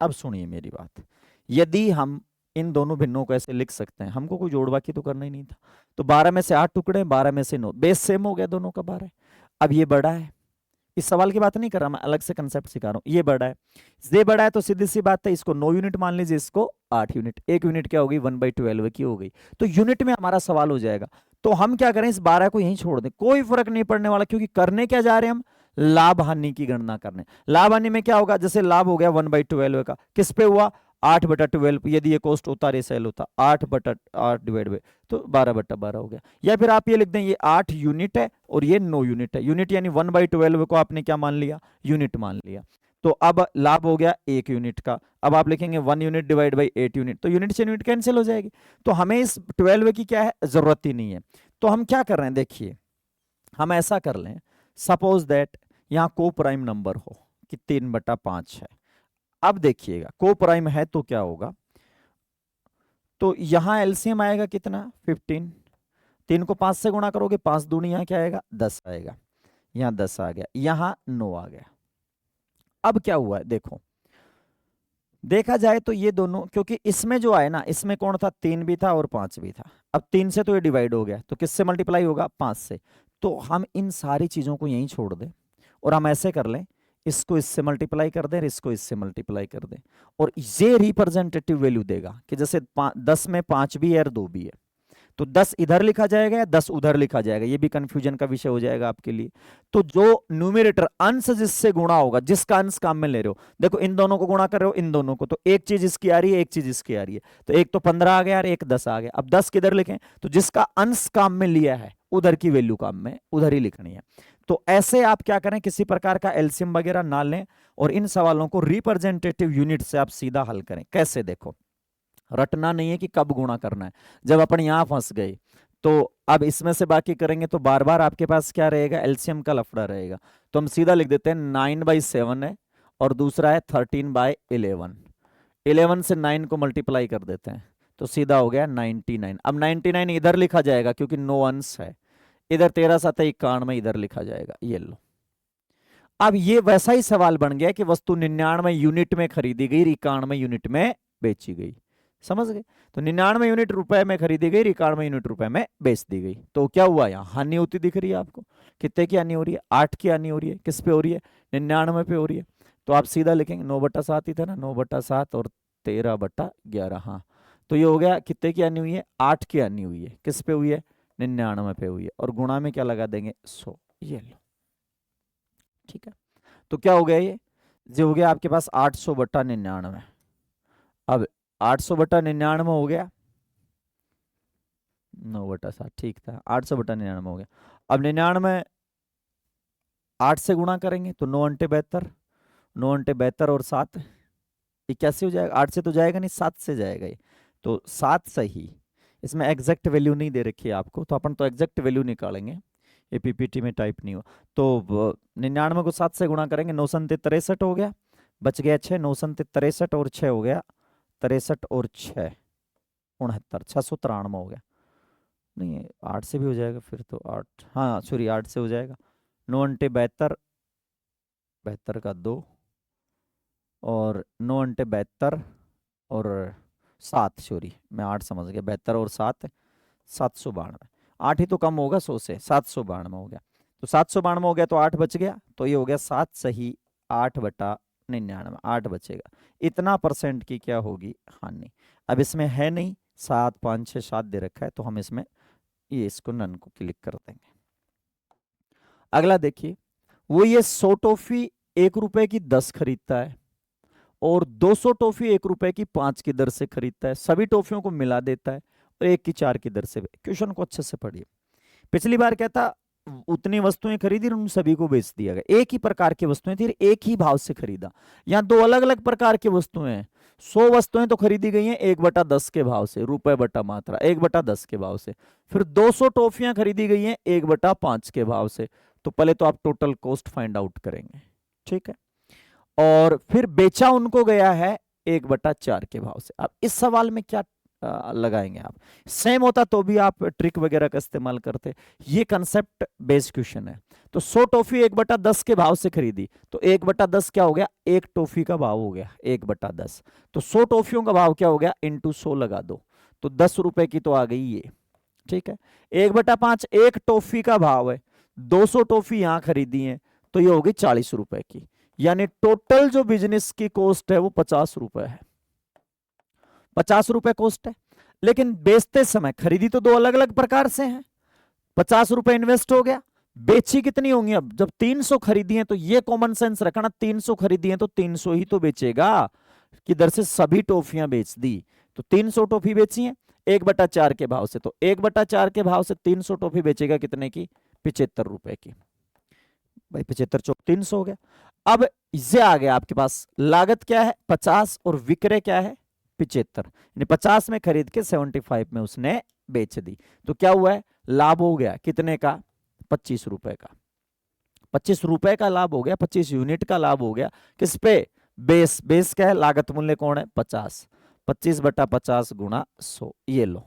अब सुनिए मेरी बात, यदि हम इन दोनों भिन्नों को ऐसे लिख सकते हैं, हमको कोई जोड़ बाकी तो करना ही नहीं था, तो 12 में से 8 टुकड़े, 12 में से 9, बेस सेम हो गया दोनों का 12। अब ये बड़ा है, इस सवाल की बात नहीं कर रहा मैं, अलग से कंसेप्ट सिखा रहा हूं, ये बड़ा है, ये बड़ा है, तो सीधी सी बात है इसको 9 यूनिट मान लीजिए, इसको 8 यूनिट, 1 यूनिट क्या होगी 1/12 की हो गई, तो यूनिट में हमारा सवाल हो जाएगा। तो हम क्या करें, इस 12 को यहीं छोड़ दें, कोई फर्क नहीं पड़ने वाला, क्योंकि करने क्या जा रहे हैं हम, लाभ हानि की गणना करने। लाभ हानि में क्या होगा, जैसे लाभ हो गया 1/12 का, किस पे हुआ 8/12, यदि ये कॉस्ट होता रेसेल होता 8/8 डिवाइड बाई, तो 12/12 हो गया। या फिर आप ये लिख दें, ये 8 यूनिट है और ये 9 यूनिट है, यूनिट यानी 1/12 को आपने क्या मान लिया, यूनिट मान लिया। तो अब लाभ हो गया 1 यूनिट का, अब आप लिखेंगे 1 यूनिट डिवाइड बाई 8 यूनिट, तो यूनिट से यूनिट कैंसिल हो जाएगी, तो हमें इस 12 की क्या है, जरूरत ही नहीं है। तो हम क्या कर रहे हैं, देखिए हम ऐसा कर लें, सपोज दैट यहां को प्राइम नंबर हो कि 3/5 है। अब देखिएगा को प्राइम है तो क्या होगा, तो यहां एलसीएम आएगा कितना 15, 3 को 5 से गुणा करोगे 5 दूनी यहां क्या आएगा 10 आएगा, यहां 10 आ गया, यहां 9 आ गया। अब क्या हुआ है देखो, देखा जाए तो ये दोनों, क्योंकि इसमें जो आए ना, इसमें कौन था 3 भी था और 5 भी था, अब 3 से तो ये डिवाइड हो गया, तो किससे मल्टीप्लाई होगा 5 से, तो हम इन सारी चीजों को यहीं छोड़ दें और हम ऐसे कर लें, इसको इससे मल्टीप्लाई कर दें, इसको इससे मल्टीप्लाई कर दें, और ये रिप्रेजेंटेटिव वैल्यू देगा कि जैसे 10 में 5 भी है और 2 भी है, तो 10 इधर लिखा जाएगा या 10 उधर लिखा जाएगा, ये भी कंफ्यूजन का विषय हो जाएगा आपके लिए। तो जो न्यूमरेटर अंश जिससे गुणा होगा, जिसका अंश काम में ले रहे हो, देखो इन दोनों को गुणा कर रहे हो, इन दोनों को, तो एक चीज इसकी आ रही है, एक चीज इसकी आ रही है, तो एक तो 15 आ गया और एक 10 आ गया। अब 10 किधर लिखें, तो जिसका अंश काम में लिया है उधर की वैल्यू काम में उधर ही लिखनी है। तो ऐसे आप क्या करें, किसी प्रकार का एलसीएम वगैरह ना लें और इन सवालों को रिप्रेजेंटेटिव यूनिट से आप सीधा हल करें। कैसे, देखो रटना नहीं है कि कब गुणा करना है, जब अपन यहां फंस गए तो अब इसमें से बाकी करेंगे तो बार बार आपके पास क्या रहेगा, एलसीएम का लफड़ा रहेगा। तो हम सीधा लिख देते हैं 9/7 है और दूसरा है 13/11, 11 से 9 को मल्टीप्लाई कर देते हैं तो सीधा हो गया 99। अब 99 इधर लिखा जाएगा क्योंकि 9 अंश है, इधर 13 7 91 इधर लिखा जाएगा, ये लो। अब ये वैसा ही सवाल बन गया कि वस्तु 99 यूनिट में खरीदी गई, 91 यूनिट में बेची गई, समझ गए। तो 99 यूनिट रुपए में खरीदी गई, 91 यूनिट रुपए में बेच दी गई, तो क्या हुआ, यहाँ हानि होती दिख रही है आपको। कितने की हानि हो रही है, 8 की हानि हो रही है, किस पे हो रही है 99 पे हो रही है। तो आप सीधा लिखेंगे 9/7 ही था ना, 9/7 और 13/11, हाँ, तो ये हो गया कितने की हानि हुई है, 8 की हानि हुई है, किस पे हुई है 99 पे हुई है, और गुणा में क्या लगा देंगे 100, ये लो, ठीक है। तो क्या हो गया, ये हो गया आपके पास 800/99। अब 800/99 हो गया 9/7, ठीक था, 800/99 हो गया। अब 99 8 से गुणा करेंगे तो 9 अंटे 72, 9 अंटे 72 और 7 81 हो जाएगा, 8 से तो जाएगा नहीं, 7 से जाएगा ये, तो 7 सही। इसमें एग्जैक्ट वैल्यू नहीं दे रखी है आपको, तो अपन तो एग्जैक्ट वैल्यू निकालेंगे, ये पीपीटी में टाइप नहीं हुआ। तो 99 को 7 से गुणा करेंगे, 9 7 63 हो गया, बच गया 6, 9 7 63 और 6 हो गया 63 और 6 69, 693 हो गया। नहीं 8 से भी हो जाएगा फिर तो, 8 हाँ सॉरी 8 से हो जाएगा, 9 अंटे 72, 72 का 2 और 9 अंटे 72 और 7, सॉरी मैं 8 समझ गया, 72 और 7 792, 8 ही तो कम होगा 100 से, 792 हो गया। तो 792 हो गया तो 8 बच गया, तो ये हो गया 7 सही, 8/99, 8 बचेगा। इतना % की क्या होगी हानि। अब इसमें है नहीं, 7 5 6 7 दे रखा है, तो हम इसमें ये इसको नन को क्लिक कर देंगे। अगला देखिए, वो ये 100 टॉफी 1 रुपए की 10 खरीदता है और 200 टॉफी 1 रुपए की 5 की दर से खरीदता है, सभी टॉफियों को मिला देता है और 1 की 4 की दर से। क्वेश्चन को अच्छे से पढ़िए, पिछली बार क्या था, उतनी वस्तुएं खरीदी उन सभी को बेच दिया गया, एक ही प्रकार की वस्तुएं थी, एक ही भाव से खरीदा। यहाँ 2 अलग अलग प्रकार की वस्तुएं हैं, 100 वस्तुएं तो खरीदी गई हैं 1/10 के भाव से, रुपए बटा मात्रा 1/10 के भाव से। फिर 200 टॉफियां खरीदी गई हैं 1/5 के भाव से। तो पहले तो आप टोटल कॉस्ट फाइंड आउट करेंगे, ठीक है, और फिर बेचा उनको गया है 1/4 के भाव से। अब इस सवाल में क्या लगाएंगे आप। सेम होता तो भी आप ट्रिक वगैरह का इस्तेमाल करते। ये कंसेप्ट बेस्ड क्वेश्चन है। तो 100 टॉफी 1/10 के भाव से खरीदी, तो 1/10 क्या हो गया, एक टॉफी का भाव हो गया 1/10। तो 100 टॉफियों का भाव क्या हो गया, इंटू 100 लगा दो, तो 10 रुपए की तो आ गई ये। ठीक है, 1/5 एक टॉफी का भाव है, 200 टॉफी यहां खरीदी है, तो ये होगी 40 रुपए की। यानी टोटल जो बिजनेस की कॉस्ट है वो 50 रुपए है, 50 रुपए कॉस्ट है। लेकिन बेचते समय खरीदी तो दो अलग अलग प्रकार से है, 50 रुपए इन्वेस्ट हो गया, बेची कितनी होंगी, अब जब 300 खरीदी है तो ये कॉमन सेंस रखना, 300 खरीदी है तो 300 ही तो बेचेगा, किधर से सभी टॉफियां बेच दी, तो 300 टॉफी बेची है 1/4 के भाव से, तो 1/4 के भाव से 300 टॉफी बेचेगा कितने की, 75 रुपए की। भाई 75 चौक 300 हो गया। अब इससे आ गया आपके पास लागत क्या है 50 और विक्रय क्या है 75, यानी 50 में खरीद के 75 में उसने बेच दी, तो क्या हुआ है, लाभ हो गया कितने का, 25 रुपए का। 25 रुपए का लाभ हो गया, 25 यूनिट का लाभ हो गया, किस पे, बेस। बेस क्या है, लागत मूल्य कौन है 50, 25/50 गुणा 100, ये लो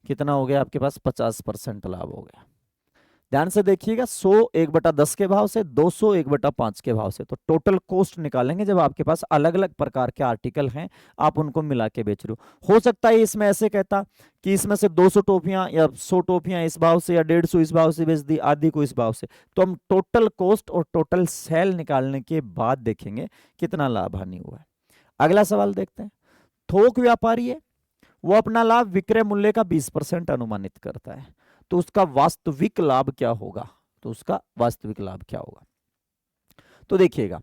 कितना हो गया आपके पास 50% लाभ हो गया। ध्यान से देखिएगा, 100 1/10 के भाव से, 200 1/5 के भाव से, तो टोटल कॉस्ट निकालेंगे जब आपके पास अलग अलग प्रकार के आर्टिकल हैं, आप उनको मिला के बेच रहे हो सकता है इसमें ऐसे कहता कि इसमें से 200 टोपियां या 100 टोपियां इस भाव से या 150 इस भाव से बेच दी, आधी को इस भाव से, तो हम टोटल कॉस्ट और टोटल सेल निकालने के बाद देखेंगे कितना लाभ हानि हुआ है। अगला सवाल देखते हैं, थोक व्यापारी है, वो अपना लाभ विक्रय मूल्य का 20% अनुमानित करता है, तो उसका वास्तविक लाभ क्या होगा, तो उसका वास्तविक लाभ क्या होगा। तो देखिएगा,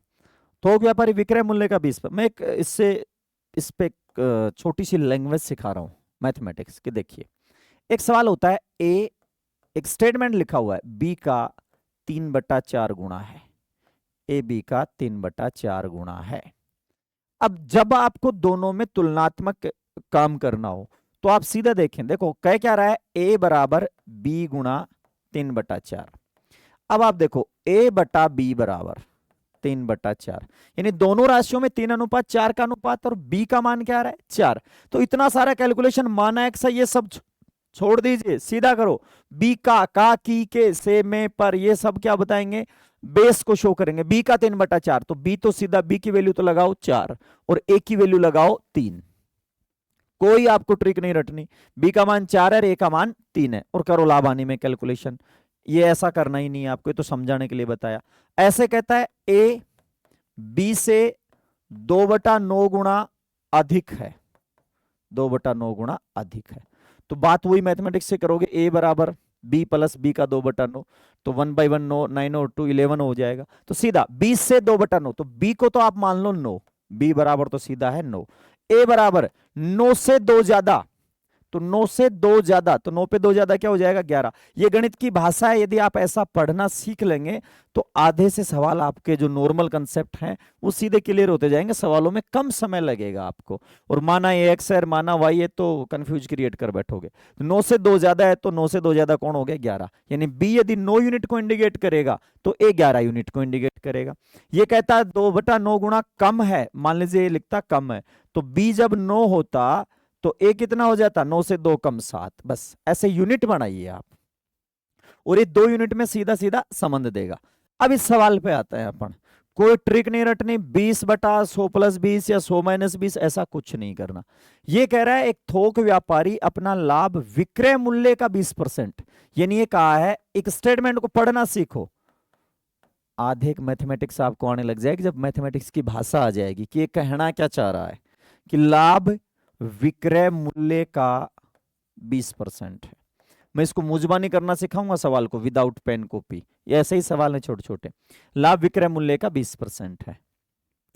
थोक व्यापारी विक्रय मूल्य का 20, मैं एक इस पे छोटी सी लैंग्वेज सिखा रहा हूं मैथमेटिक्स की। देखिए एक सवाल होता है, ए एक स्टेटमेंट लिखा हुआ है, बी का 3/4 गुणा है, ए बी का 3/4 गुणा है। अब जब आपको दोनों में तुलनात्मक काम करना हो तो आप सीधा देखें, देखो कह क्या रहा है, a बराबर b गुणा 3/4। अब आप देखो a बटा b बराबर 3/4, यानी दोनों राशियों में 3:4 का अनुपात, और b का मान क्या आ रहा है 4। तो इतना सारा कैलकुलेशन, माना एक्स ये सब छोड़ दीजिए, सीधा करो, b का की के से में पर, ये सब क्या बताएंगे, बेस को शो करेंगे। b का 3/4, तो b तो सीधा b की वैल्यू तो लगाओ 4 और a की वैल्यू लगाओ 3, कोई आपको ट्रिक नहीं रटनी, b का मान 4 है, a का मान 3 है, और करो लाभ हानि में कैलकुलेशन। ये ऐसा करना ही नहीं है आपको, ये तो समझाने के लिए बताया। ऐसे कहता है a b से 2/9 गुणा अधिक है, 2/9 गुणा अधिक है, तो बात वही मैथमेटिक्स से करोगे, a बराबर b प्लस b का 2/9, तो 1/1 9, 9 और 2 11 हो जाएगा, तो सीधा 20 से 2/9, तो b को तो आप मान लो 9, b बराबर तो सीधा है 9, a बराबर 9 से 2 ज्यादा, तो 9 से 2 ज्यादा, तो 9 पे 2 ज्यादा क्या हो जाएगा 11। ये गणित की भाषा है, यदि आप ऐसा पढ़ना सीख लेंगे तो आधे से सवाल आपके जो नॉर्मल कंसेप्ट हैं वो सीधे क्लियर होते जाएंगे, सवालों में कम समय लगेगा आपको। और माना ये एक्स है माना वाई है तो कंफ्यूज क्रिएट कर बैठोगे। तो 9 से 2 ज्यादा है, तो 9 से 2 ज्यादा कौन हो गया 11, यानी बी यदि 9 यूनिट को इंडिकेट करेगा तो ए 11 यूनिट को इंडिकेट करेगा। ये कहता है 2/9 गुणा कम है, मान लीजिए ये लिखता कम है, तो बी जब 9 होता तो ए कितना हो जाता, 9 से 2 कम 7, बस ऐसे यूनिट बनाइए आप, और ये 2 यूनिट में सीधा सीधा संबंध देगा। अब इस सवाल पे आते हैं अपन, कोई ट्रिक नहीं रटनी, 20/100 + 20 या 100 - 20 ऐसा कुछ नहीं करना। ये कह रहा है एक थोक व्यापारी अपना लाभ विक्रय मूल्य का 20%, यानी ये कहा है, एक स्टेटमेंट को पढ़ना सीखो, आधे मैथमेटिक्स आपको आने लग जाएगी जब मैथमेटिक्स की भाषा आ जाएगी कि ये कहना क्या चाह रहा है, कि लाभ विक्रय मूल्य का 20% है। मैं इसको मुजबानी करना सिखाऊंगा सवाल को विदाउट पेन कॉपी, ये ऐसे ही सवाल है छोटे छोटे। लाभ विक्रय मूल्य का 20% है।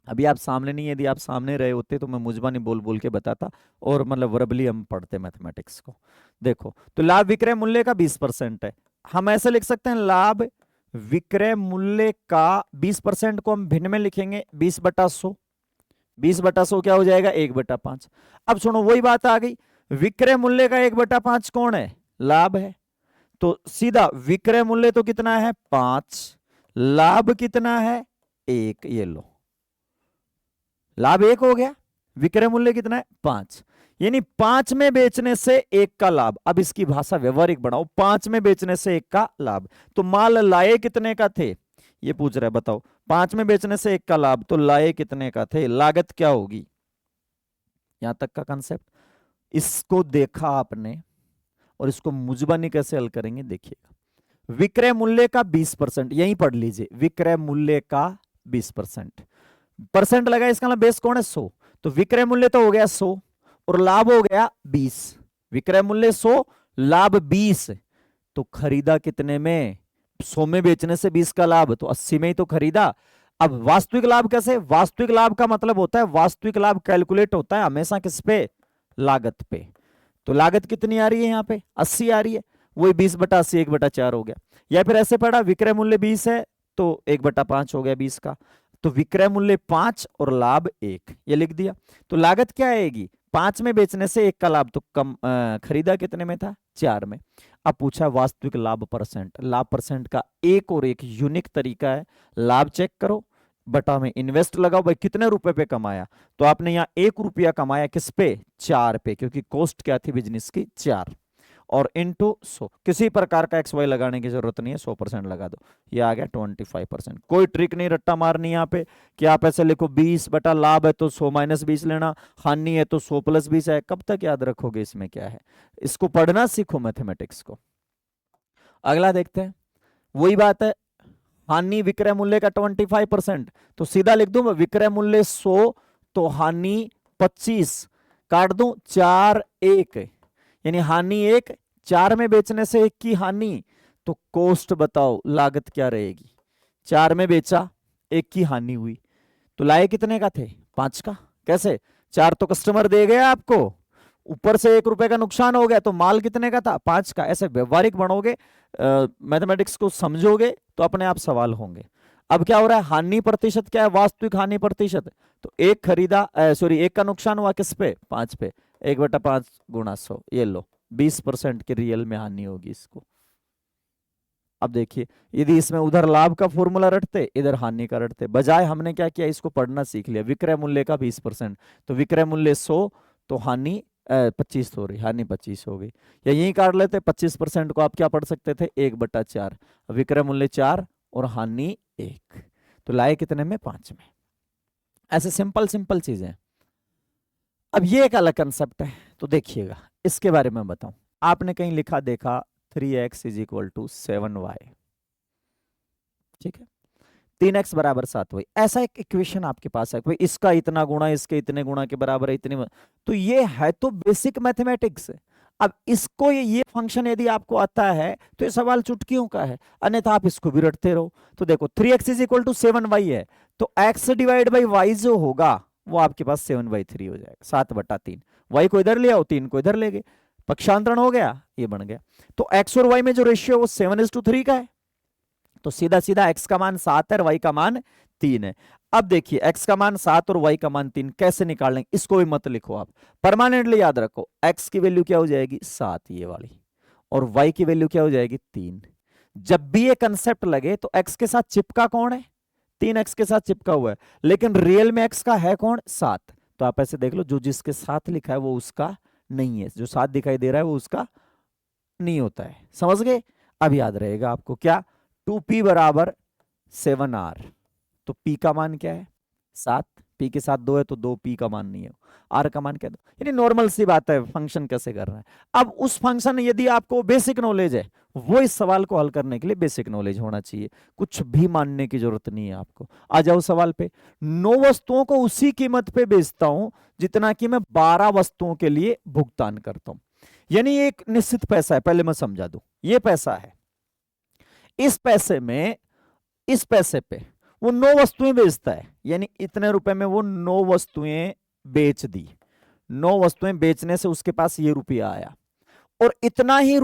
अभी आप सामने नहीं, यदि आप सामने रहे होते तो मैं मुजबानी बोल बोल के बताता, और मतलब वर्बली हम पढ़ते मैथमेटिक्स को। देखो तो लाभ विक्रय मूल्य का 20% है, हम ऐसे लिख सकते हैं, लाभ विक्रय मूल्य का 20% को हम भिन्न में लिखेंगे 20/100, 20/100 क्या हो जाएगा 1/5। अब सुनो वही बात आ गई, विक्रय मूल्य का 1/5 कौन है, लाभ है, तो सीधा विक्रय मूल्य तो कितना है 5, लाभ कितना है 1, ये लो लाभ 1 हो गया, विक्रय मूल्य कितना है 5, यानी 5 में बेचने से 1 का लाभ। अब इसकी भाषा व्यवहारिक बनाओ, 5 में बेचने से 1 का लाभ। तो माल लाए कितने का थे, ये पूछ रहा है, बताओ। 5 में बेचने से 1 का लाभ, तो लाए कितने का थे, लागत क्या होगी, यहां तक का कंसेप्ट। इसको देखा आपने, और इसको मुजबानी कैसे हल करेंगे देखिएगा। विक्रय मूल्य का 20%, यहीं पढ़ लीजिए, विक्रय मूल्य का 20%। परसेंट लगा, इसका मतलब बेस कौन है, 100। तो विक्रय मूल्य तो हो गया 100 और लाभ हो गया 20। विक्रय मूल्य 100, लाभ 20, तो खरीदा कितने में, 100 में बेचने से 20 का लाभ, तो 80 में ही तो खरीदा। अब वास्तविक लाभ कैसे, वास्तविक लाभ का मतलब होता है, वास्तविक लाभ कैलकुलेट होता है हमेशा किस पे, लागत पे। तो लागत कितनी आ रही है यहाँ पे, 80 आ रही है, वही 20/80 1/4 हो गया। या फिर ऐसे पढ़ा, विक्रय मूल्य 20 है तो 1/5 हो गया 20 का, तो विक्रय मूल्य 5 और लाभ 1, ये लिख दिया। तो लागत क्या आएगी, 5 में बेचने से 1 का लाभ, तो कम खरीदा कितने में था, 4 में। अब पूछा वास्तविक लाभ परसेंट, लाभ परसेंट का एक और एक यूनिक तरीका है, लाभ चेक करो, बटा में इन्वेस्ट लगाओ, भाई कितने रुपए पे कमाया, तो आपने यहाँ 1 रुपया कमाया किस पे, 4 पे, क्योंकि कॉस्ट क्या थी बिजनेस की, 4, और इंटू 100। किसी प्रकार का एक्स वाई लगाने की जरूरत नहीं है, 100% लगा दो, ये आ गया 25%। कोई ट्रिक नहीं रट्टा मारनी यहाँ पे कि आप ऐसे लिखो 20 बटा लाभ है तो 100 - 20 लेना, हानि है तो 100 + 20 है, कब तक याद रखोगे, इसमें क्या है, इसको पढ़ना सीखो मैथमेटिक्स को। अगला देखते हैं, वही बात है, हानि विक्रय मूल्य का 25%, तो सीधा लिख दूं विक्रय मूल्य 100 तो हानि 25, काट दूं 4 1, यानी हानि 1, 4 में बेचने से 1 की हानि, तो कॉस्ट बताओ लागत क्या रहेगी, 4 में बेचा 1 की हानि हुई, तो लाए कितने का थे, 5 का। कैसे, 4 तो कस्टमर दे गया आपको, ऊपर से 1 रुपए का नुकसान हो गया, तो माल कितने का था, 5 का। ऐसे व्यवहारिक बनोगे, मैथमेटिक्स को समझोगे तो अपने आप सवाल होंगे। अब क्या हो रहा है, हानि प्रतिशत क्या है, वास्तविक हानि प्रतिशत, तो 1 खरीदा, सॉरी 1 का नुकसान हुआ किस पे, 5 पे, 1/5 × 100, ये लो 20% की रियल में हानि होगी इसको। अब देखिए, यदि इसमें उधर लाभ का फॉर्मूला रटते, इधर हानि का रटते, बजाय हमने क्या किया, इसको पढ़ना सीख लिया, विक्रय मूल्य का 20%, तो विक्रय मूल्य 100 तो हानि 25 हो रही, हानि 25 हो गई, या यही काट लेते, 25% को आप क्या पढ़ सकते थे, 1/4, विक्रय मूल्य 4 और हानि 1, तो लाए कितने में, 5 में। ऐसे सिंपल सिंपल चीजें। अब ये एक अलग कंसेप्ट है, तो देखिएगा इसके बारे में बताऊं। आपने कहीं लिखा देखा 3x = 7y, ठीक है, 3x = 7 वही, ऐसा एक इक्वेशन आपके पास है, कोई इसका इतना गुणा इसके इतने गुणा के बराबर है, इतने, तो ये है तो बेसिक मैथमेटिक्स। अब इसको ये फंक्शन यदि आपको आता है तो ये सवाल चुटकियों का है, अन्यथा आप इसको भी रटते रहो। तो देखो 3x = 7y है, तो x / y जो होगा वो आपके पास 7/3 हो जाएगा, 7/3। y को इधर ले आओ, 3 को इधर ले गए, पक्षांतरण हो गया, ये बन गया। तो x और y में जो रेशियो वो 7:3 का है, तो सीधा सीधा x का मान 7 है और y का मान 3 है। अब देखिए x का मान 7 और y का मान 3 कैसे निकालेंगे, इसको भी मत लिखो आप, परमानेंटली याद रखो, x की वैल्यू क्या हो जाएगी, 7 ये वाली, और y की वैल्यू क्या हो जाएगी, 3। जब भी ये कंसेप्ट लगे तो x के साथ चिपका कौन है, 3x के साथ चिपका हुआ है, लेकिन रियल में x का है कौन, 7। तो आप ऐसे देख लो, जो जिसके साथ लिखा है वो उसका नहीं है, जो साथ दिखाई दे रहा है वो उसका नहीं होता है, समझ गए। अब याद रहेगा आपको क्या, 2p = 7r, तो p का मान क्या है, 7, p के साथ 2 है तो 2p का मान नहीं है, r का मान क्या दो, यानी नॉर्मल सी बात है, फंक्शन कैसे कर रहा है। अब उस फंक्शन यदि आपको बेसिक नॉलेज है, वो इस सवाल को हल करने के लिए बेसिक नॉलेज होना चाहिए, कुछ भी मानने की जरूरत नहीं है आपको। आ जाओ सवाल पे, 9 वस्तुओं को उसी कीमत पे बेचता हूं जितना कि मैं 12 वस्तुओं के लिए भुगतान करता हूं, यानी एक निश्चित पैसा है, पहले मैं समझा दूं, ये पैसा है, इस पैसे में, इस पैसे पे वो 9 वस्तुएं बेचता है, यानी इतने रुपए में वो 9 वस्तुएं बेच दी, 9 वस्तुएं बेचने से उसके पास ये रुपया आया, और इतना ही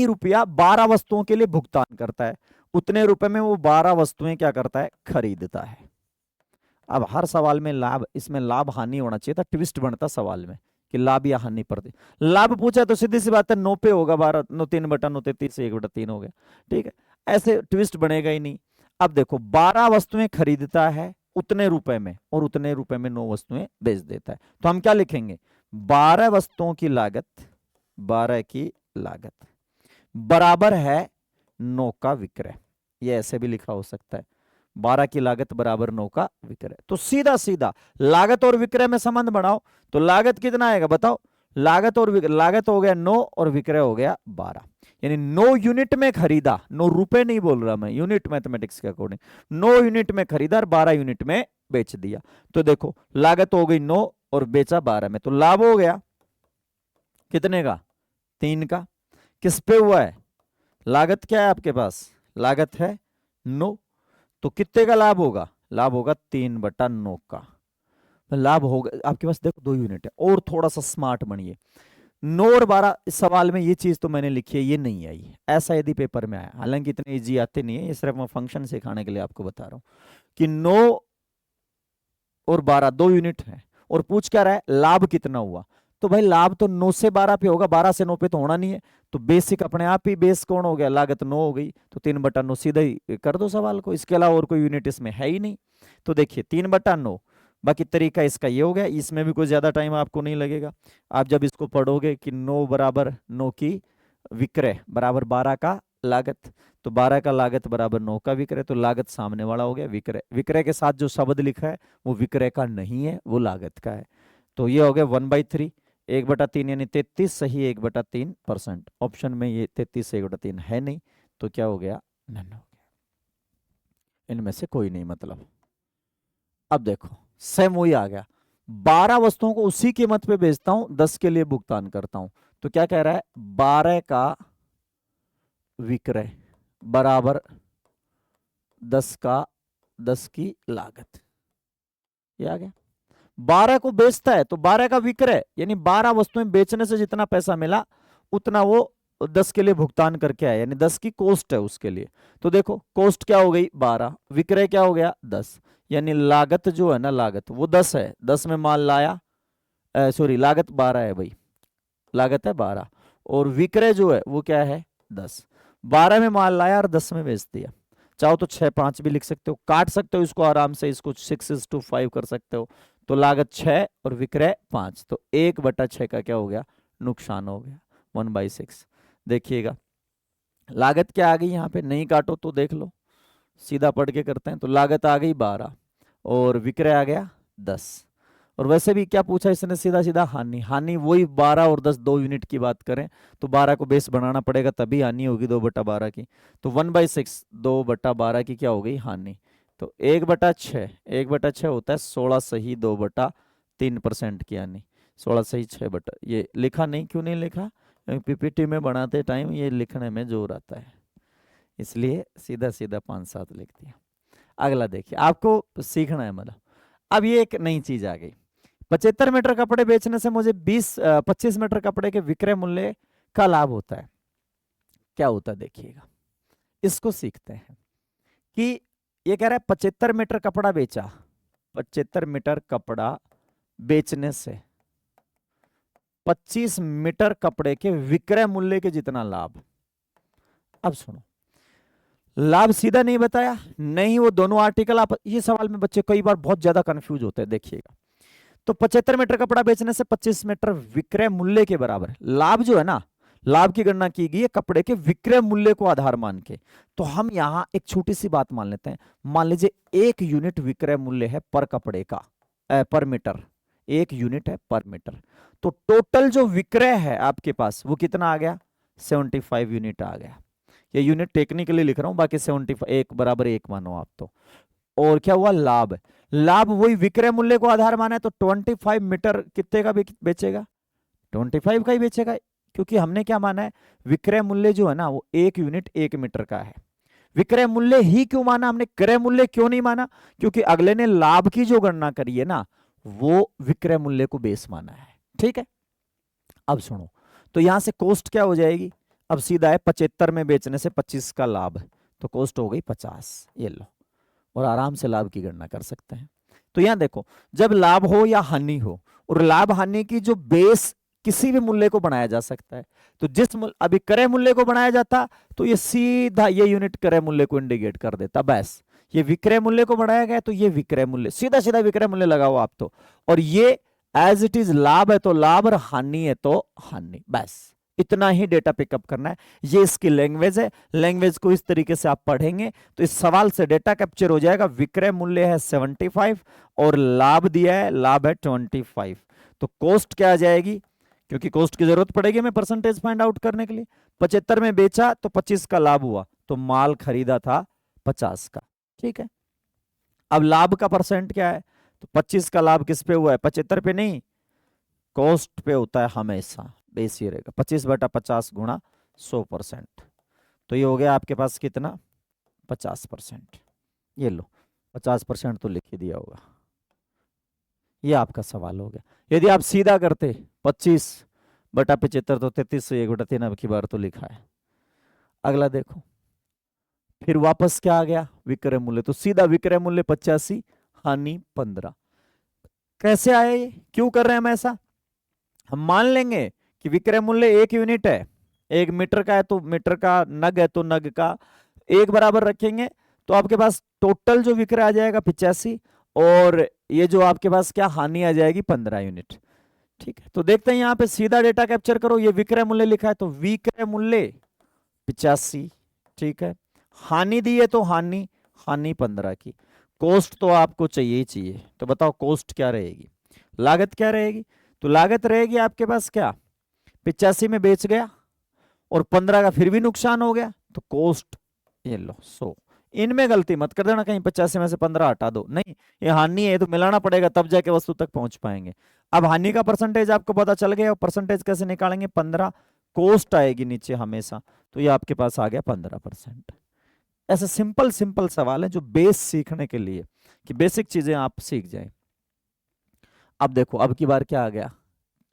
रुपया 12 वस्तुओं के लिए भुगतान करता है, उतने रुपए में वो 12 वस्तुएं क्या करता है, खरीदता है। अब हर सवाल में लाभ, इसमें लाभ हानि होना चाहिए था, ट्विस्ट बनता सवाल में कि लाभ या हानि पर, लाभ पूछा तो सीधी सी बात है 9 पे होगा, 12 9 3/9 33 1/3 हो गया, ठीक है, ऐसे ट्विस्ट बनेगा ही नहीं। अब देखो 12 वस्तुएं खरीदता है, उतने रुपए में, और उतने रुपए में 9 वस्तुएं बेच देता है। तो हम क्या लिखेंगे, 12 वस्तुओं की लागत, 12 की लागत बराबर है 9 का विक्रय। ये ऐसे भी लिखा हो सकता है, 12 की लागत बराबर 9 का विक्रय। तो सीधा सीधा लागत और विक्रय में संबंध बढ़ाओ, तो लागत कितना आएगा बताओ, लागत हो गया 9 और विक्रय हो गया 12, यानी 9 यूनिट में खरीदा, 9 रुपए नहीं बोल रहा मैं, यूनिट मैथमेटिक्स के अकॉर्डिंग, 9 यूनिट में खरीदा और 12 यूनिट में बेच दिया। तो देखो लागत हो गई 9 और बेचा 12 में, तो लाभ हो गया कितने का, 3 का। किस पे हुआ है, लागत क्या है आपके पास, लागत है 9, तो कितने का लाभ होगा, लाभ होगा 3/9 का लाभ होगा आपके पास। देखो 2 यूनिट है, और थोड़ा सा स्मार्ट बनिए, 9 और 12 इस सवाल में ये चीज तो मैंने लिखी है, ये नहीं आई, ऐसा यदि पेपर में आया, हालांकि इतने इजी आते नहीं है, ये सिर्फ मैं फंक्शन सिखाने के लिए आपको बता रहा हूं कि 9 और 12 2 यूनिट है, और पूछ क्या रहा है लाभ कितना हुआ। तो भाई लाभ तो 9 से 12 पे होगा, 12 से 9 पे तो होना नहीं है, तो बेसिक अपने आप ही बेस कौन हो गया, लागत 9 हो गई, तो 3/9 सीधा ही कर दो सवाल को, इसके अलावा और कोई यूनिट इसमें है ही नहीं। तो देखिए 3/9, बाकी तरीका इसका ये हो गया, इसमें भी कोई ज्यादा टाइम आपको नहीं लगेगा। आप जब इसको पढ़ोगे कि 9 बराबर 9 की विक्रय बराबर 12 का लागत, तो 12 का लागत बराबर 9 का विक्रय, तो लागत सामने वाला हो गया विक्रय, विक्रय के साथ जो शब्द लिखा है वो विक्रय का नहीं है, वो लागत का है। तो ये हो गया 1/3, 1/3 यानी 33, सही 1/3%। ऑप्शन में ये 33 से 1/3 है नहीं, तो क्या हो गया, नन हो गया, इनमें से कोई नहीं मतलब। अब देखो सेम वही आ गया, 12 वस्तुओं को उसी कीमत पे बेचता हूं, 10 के लिए भुगतान करता हूं, तो क्या कह रहा है 12 का विक्रय बराबर 10 की लागत, ये आ गया। 12 को बेचता है तो 12 का विक्रय, यानी 12 वस्तुएं बेचने से जितना पैसा मिला उतना वो 10 के लिए भुगतान करके आया, यानी 10 की कॉस्ट है उसके लिए। तो देखो कॉस्ट क्या हो गई 12, विक्रय क्या हो गया 10, यानी लागत जो है ना, लागत वो 10 है, 10 में माल लाया, सॉरी लागत 12 है भाई, लागत है 12, और विक्रय जो है वो क्या है 10, 12 में माल लाया और 10 में बेच दिया। चाहो तो 6-5 भी लिख सकते हो, काट सकते हो इसको आराम से, इसको 6:5 कर सकते हो, तो लागत 6 और विक्रय 5, तो 1/6 का क्या हो गया, नुकसान हो गया, 1/6। देखिएगा लागत क्या आ गई, यहाँ पे नहीं काटो तो देख लो, सीधा पढ़ के करते हैं, तो लागत आ गई 12 और विक्रय आ गया 10, और वैसे भी क्या पूछा इसने, सीधा सीधा हानि, हानि वही 12 और 10 2 यूनिट की बात करें तो 12 को बेस बनाना पड़ेगा, तभी हानि होगी 2/12 की, तो 1/6 2/12 की क्या हो गई हानि, तो 1/6, 1/6 होता है 16 सही 2/3% की हानि, 16 सही 6 ये लिखा नहीं, क्यों नहीं लिखा, पीपीटी में बनाते टाइम ये लिखने में जोर आता है, इसलिए सीधा सीधा 5-7 लिख दिया। अगला देखिए, आपको सीखना है मतलब, अब ये एक नई चीज आ गई, 75 मीटर कपड़े बेचने से मुझे 25 मीटर कपड़े के विक्रय मूल्य का लाभ होता है, क्या होता है देखिएगा, इसको सीखते हैं कि ये कह रहा है 75 मीटर कपड़ा बेचा, 75 मीटर कपड़ा बेचने से 25 मीटर कपड़े के विक्रय मूल्य के जितना लाभ। अब सुनो, लाभ सीधा नहीं बताया, नहीं वो दोनों आर्टिकल, आप ये सवाल में बच्चे कई बार बहुत ज्यादा कंफ्यूज होते हैं, देखिएगा तो 75 मीटर कपड़ा बेचने से 25 मीटर विक्रय मूल्य के बराबर, लाभ जो है ना, लाभ की गणना की गई है कपड़े के विक्रय मूल्य को आधार मान के। तो हम यहां एक छोटी सी बात मान लेते हैं, मान लीजिए 1 यूनिट विक्रय मूल्य है पर कपड़े का, पर मीटर, 1 यूनिट है पर मीटर, तो टोटल जो विक्रय है आपके पास वो कितना आ गया, 75 यूनिट आ गया, ये यूनिट टेक्निकली लिख रहा हूं, बाकी 75 1 बराबर 1 मानो आप तो। और क्या हुआ लाभ, लाभ वही विक्रय मूल्य को आधार माना है, तो 25 मीटर कितने का बेचेगा, 25 का ही बेचेगा, क्योंकि हमने क्या माना है, विक्रय मूल्य जो है ना वो 1 यूनिट 1 मीटर का है। विक्रय मूल्य ही क्यों माना हमने, क्रय मूल्य क्यों नहीं माना, क्योंकि अगले ने लाभ की जो गणना करी है ना वो विक्रय मूल्य को बेस माना है, ठीक है। अब सुनो, तो यहां से कॉस्ट क्या हो जाएगी, अब सीधा है 75 में बेचने से 25 का लाभ, तो कॉस्ट हो गई 50, ये लो, और आराम से लाभ की गणना कर सकते हैं। तो यहां देखो, जब लाभ हो या हानि हो, और लाभ हानि की जो बेस किसी भी मूल्य को बनाया जा सकता है, तो जिस अभी क्रय मूल्य को बनाया जाता तो ये सीधा ये यूनिट क्रय मूल्य को इंडिकेट कर देता, बस ये विक्रय मूल्य को बढ़ाया गया तो ये विक्रय मूल्य, सीधा सीधा विक्रय मूल्य लगाओ आप तो। और ये एज इट इज लाभ है तो लाभ और हानि है तो हानि, बस इतना ही डेटा पिकअप करना है। ये इसकी लैंग्वेज है। लैंग्वेज को इस तरीके से आप पढ़ेंगे तो इस सवाल से डेटा कैप्चर हो जाएगा। विक्रय मूल्य है 75 और लाभ दिया है, लाभ है 25। तो कॉस्ट क्या आ जाएगी, क्योंकि कॉस्ट की जरूरत पड़ेगी हमें परसेंटेज फाइंड आउट करने के लिए। 75 में बेचा तो 25 का लाभ हुआ, तो माल खरीदा था 50 का, ठीक है। अब लाभ का परसेंट क्या है, तो 25 का लाभ किस पे हुआ है, 75 पे नहीं, कॉस्ट पे होता है हमेशा। बेस ये रहेगा 25/50 गुणा 100%। तो ये हो गया आपके पास कितना, 50%। ये लो 50% तो लिख ही दिया होगा। ये आपका सवाल हो गया। यदि आप सीधा करते 25/75 तो 33 1/3 अब की बार तो लिखा है। अगला देखो, फिर वापस क्या आ गया, विक्रय मूल्य। तो सीधा विक्रय मूल्य 85, हानि 15। कैसे आए ये, क्यों कर रहे हैं हम ऐसा, हम मान लेंगे कि विक्रय मूल्य 1 यूनिट है, 1 मीटर का है तो मीटर का, नग है तो नग का, एक बराबर रखेंगे तो आपके पास टोटल जो विक्रय आ जाएगा 85 और ये जो आपके पास क्या हानि आ जाएगी 15 यूनिट, ठीक है। तो देखते हैं यहाँ पे सीधा डेटा कैप्चर करो, ये विक्रय मूल्य लिखा है तो विक्रय मूल्य 85, ठीक है। हानि दी है तो हानि, हानि 15 की। कॉस्ट तो आपको चाहिए ही चाहिए, तो बताओ कॉस्ट क्या रहेगी, लागत क्या रहेगी। तो लागत रहेगी आपके पास क्या, 85 में बेच गया और 15 का फिर भी नुकसान हो गया, तो कॉस्ट ये लो 100। इनमें गलती मत कर देना, कहीं 85 में से 15 हटा दो, नहीं ये हानि है तो मिलाना पड़ेगा तब जाके वस्तु तक पहुंच पाएंगे। अब हानि का परसेंटेज आपको पता चल गया, परसेंटेज कैसे निकालेंगे, 15 कॉस्ट आएगी नीचे हमेशा, तो ये आपके पास आ गया 15%। ऐसे सिंपल सिंपल सवाल है जो बेस सीखने के लिए, कि बेसिक चीजें आप सीख जाएं। अब देखो अब की बार क्या आ गया,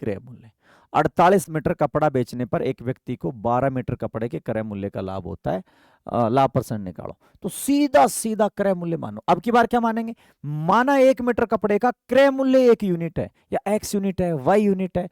क्रय मूल्य। 48 मीटर कपड़ा बेचने पर एक व्यक्ति को 12 मीटर कपड़े के क्रय मूल्य का लाभ होता है, लाभ परसेंट निकालो। तो सीधा सीधा क्रय मूल्य मानो। अब की बार क्या मानेंगे, माना 1 मीटर कपड़े का क्रय मूल्य 1 यूनिट है या x यूनिट है y यूनिट है,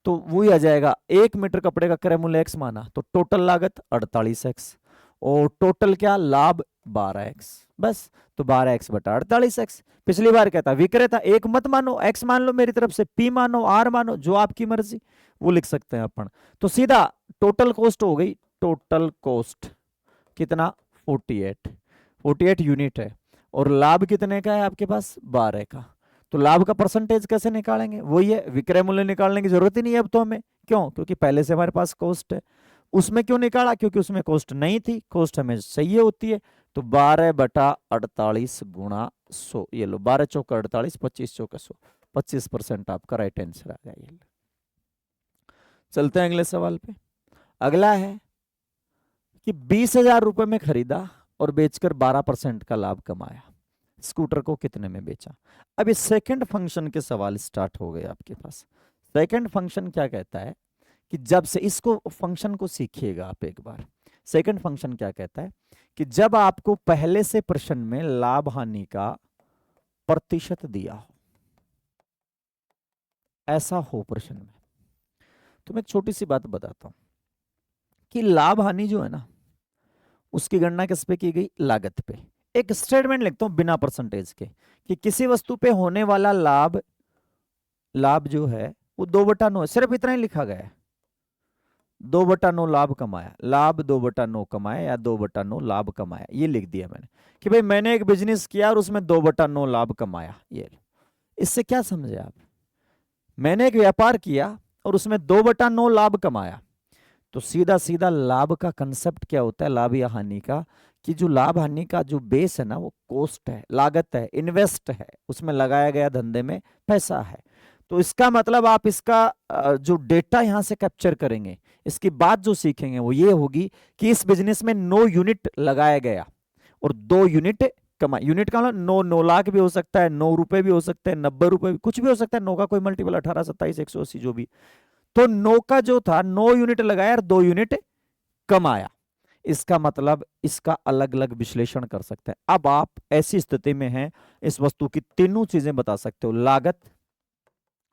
तो वही आ जाएगा 1 मीटर कपड़े का क्रय मूल्य x माना तो टोटल लागत 48x और टोटल क्या लाभ 12x, बस। तो 12x/48x। पिछली बार क्या था, विक्रेता 1 मत मानो, x मान लो मेरी तरफ से, p मानो, r मानो, जो आपकी मर्जी वो लिख सकते हैं अपन। तो सीधा टोटल कॉस्ट हो गई, टोटल कॉस्ट कितना 48 यूनिट है और लाभ कितने का है आपके पास 12 का। तो लाभ का परसेंटेज कैसे निकालेंगे, वही है, विक्रय मूल्य निकालने की जरूरत ही नहीं है अब तो हमें, क्यों, क्योंकि पहले से हमारे पास कॉस्ट है। उसमें क्यों निकाला, क्योंकि उसमें कॉस्ट नहीं थी, कॉस्ट हमें चाहिए होती है। तो 12/48 गुणा 100, ये लो 12 चौका 48, 25 चौका 100, 25% आपका राइट आंसर आ गया। ये चलते हैं अगले सवाल पे। अगला है कि 20,000 रुपए में खरीदा और बेचकर 12% का लाभ कमाया, स्कूटर को कितने में बेचा। अब इस सेकंड फंक्शन के सवाल स्टार्ट हो गए आपके पास। सेकंड फंक्शन क्या कहता है कि जब से, इसको फंक्शन को सीखिएगा आप एक बार। सेकंड फंक्शन क्या कहता है कि जब आपको पहले से प्रश्न में लाभ हानि का प्रतिशत दिया हो, ऐसा हो प्रश्न में, तो मैं एक छोटी सी बात बताता हूं कि लाभ हानि जो है ना, उसकी गणना किस पे की गई, लागत पे। एक स्टेटमेंट लिखता हूं बिना परसेंटेज के कि किसी वस्तु पे होने वाला लाभ, लाभ जो है वो 2/9 है, सिर्फ इतना ही लिखा गया है। 2/9 लाभ कमाया, लाभ 2/9 कमाया या 2/9 लाभ कमाया, ये लिख दिया मैंने कि भाई मैंने एक बिजनेस किया और उसमें 2/9 लाभ कमाया। ये इससे क्या समझे आप, मैंने एक व्यापार किया और उसमें 2/9 लाभ कमाया। तो सीधा सीधा लाभ का कंसेप्ट क्या होता है, लाभ या हानि का, कि जो लाभ हानि का जो बेस है ना वो कॉस्ट है, लागत है, इन्वेस्ट है, उसमें लगाया गया धंधे में पैसा है। तो इसका मतलब आप इसका जो डेटा यहां से कैप्चर करेंगे, इसकी बात जो सीखेंगे वो ये होगी कि इस बिजनेस में 9 यूनिट लगाया गया और 2 यूनिट कमा। यूनिट का मतलब 9 लाख भी हो सकता है, 9 रुपए भी हो सकते हैं, 90 रुपए भी, कुछ भी हो सकता है। 9 का कोई मल्टीपल 18, 27, 180 जो भी। तो 9 का जो था 9 यूनिट लगाया और 2 यूनिट कमाया। इसका मतलब इसका अलग अलग विश्लेषण कर सकते हैं। अब आप ऐसी स्थिति में हैं, इस वस्तु की तीनों चीजें बता सकते हो, लागत,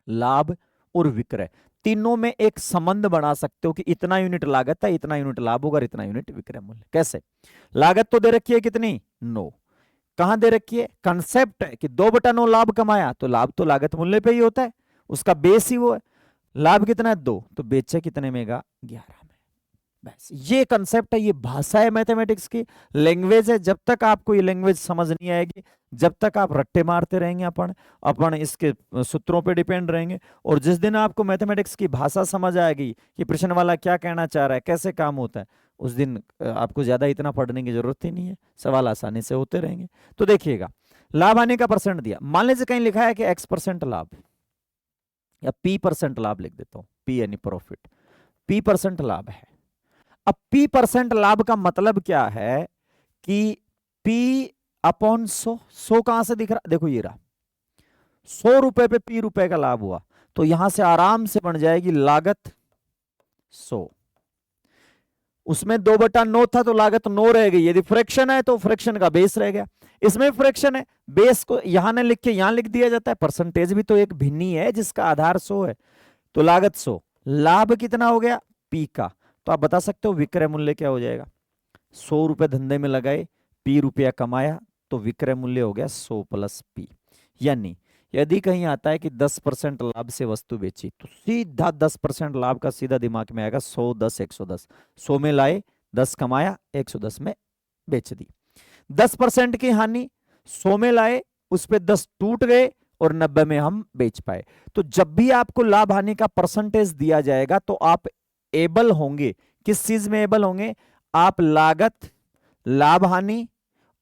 लाभ और विक्रय, तीनों में एक संबंध बना सकते हो कि इतना यूनिट लागत है, इतना यूनिट लाभ होगा, इतना यूनिट विक्रय मूल्य। कैसे, लागत तो दे रखी है कितनी 9, कहां दे रखी है, कंसेप्ट है कि 2/9 लाभ कमाया, तो लाभ तो लागत मूल्य पे ही होता है, उसका बेस ही वो है। लाभ कितना है 2, तो बेचे कितने में, 11 में। बस ये कंसेप्ट है, ये भाषा है मैथमेटिक्स की, लैंग्वेज है। जब तक आपको ये लैंग्वेज समझ नहीं आएगी, जब तक आप रट्टे मारते रहेंगे, अपन अपन इसके सूत्रों पे डिपेंड रहेंगे। और जिस दिन आपको मैथमेटिक्स की भाषा समझ आएगी कि प्रश्न वाला क्या कहना चाह रहा है, कैसे काम होता है, उस दिन आपको ज्यादा इतना पढ़ने की जरूरत ही नहीं है, सवाल आसानी से होते रहेंगे। तो देखिएगा, लाभ हानि का परसेंट दिया, मान लीजिए कहीं लिखा है कि x% लाभ या p% लाभ, लिख देता हूं, p यानी प्रॉफिट, p% लाभ है। अब p% लाभ का मतलब क्या है कि p/100, 100 कहां से दिख रहा, देखो ये रहा, 100 रुपए पे p रुपए का लाभ हुआ, तो यहां से आराम से बन जाएगी लागत 100। उसमें 2/9 था तो लागत 9 रह गई, यदि फ्रैक्शन है तो फ्रैक्शन का बेस रह गया। इसमें फ्रैक्शन है, बेस को यहां न लिख के यहां लिख दिया जाता है, परसेंटेज भी तो एक भिन्नी है जिसका आधार 100 है, तो लागत 100, लाभ कितना हो गया p का, तो आप बता सकते हो विक्रय मूल्य क्या हो जाएगा। 100 रुपए धंधे में लगाए, p रुपया कमाया, तो विक्रय मूल्य हो गया 100 + p। यानी यदि कहीं आता है कि 10% लाभ से वस्तु बेची, तो सीधा 10% लाभ का सीधा दिमाग में आएगा 100, 10, 110। 100 में लाए, 10 कमाया, 110 में बेच दी। 10% की हानि, 100 में लाए, उस पे 10 टूट गए और 90 में हम बेच पाए। तो जब भी आपको लाभ हानि का परसेंटेज दिया जाएगा, तो आप एबल होंगे, किस चीज में एबल होंगे, आप लागत, लाभ हानि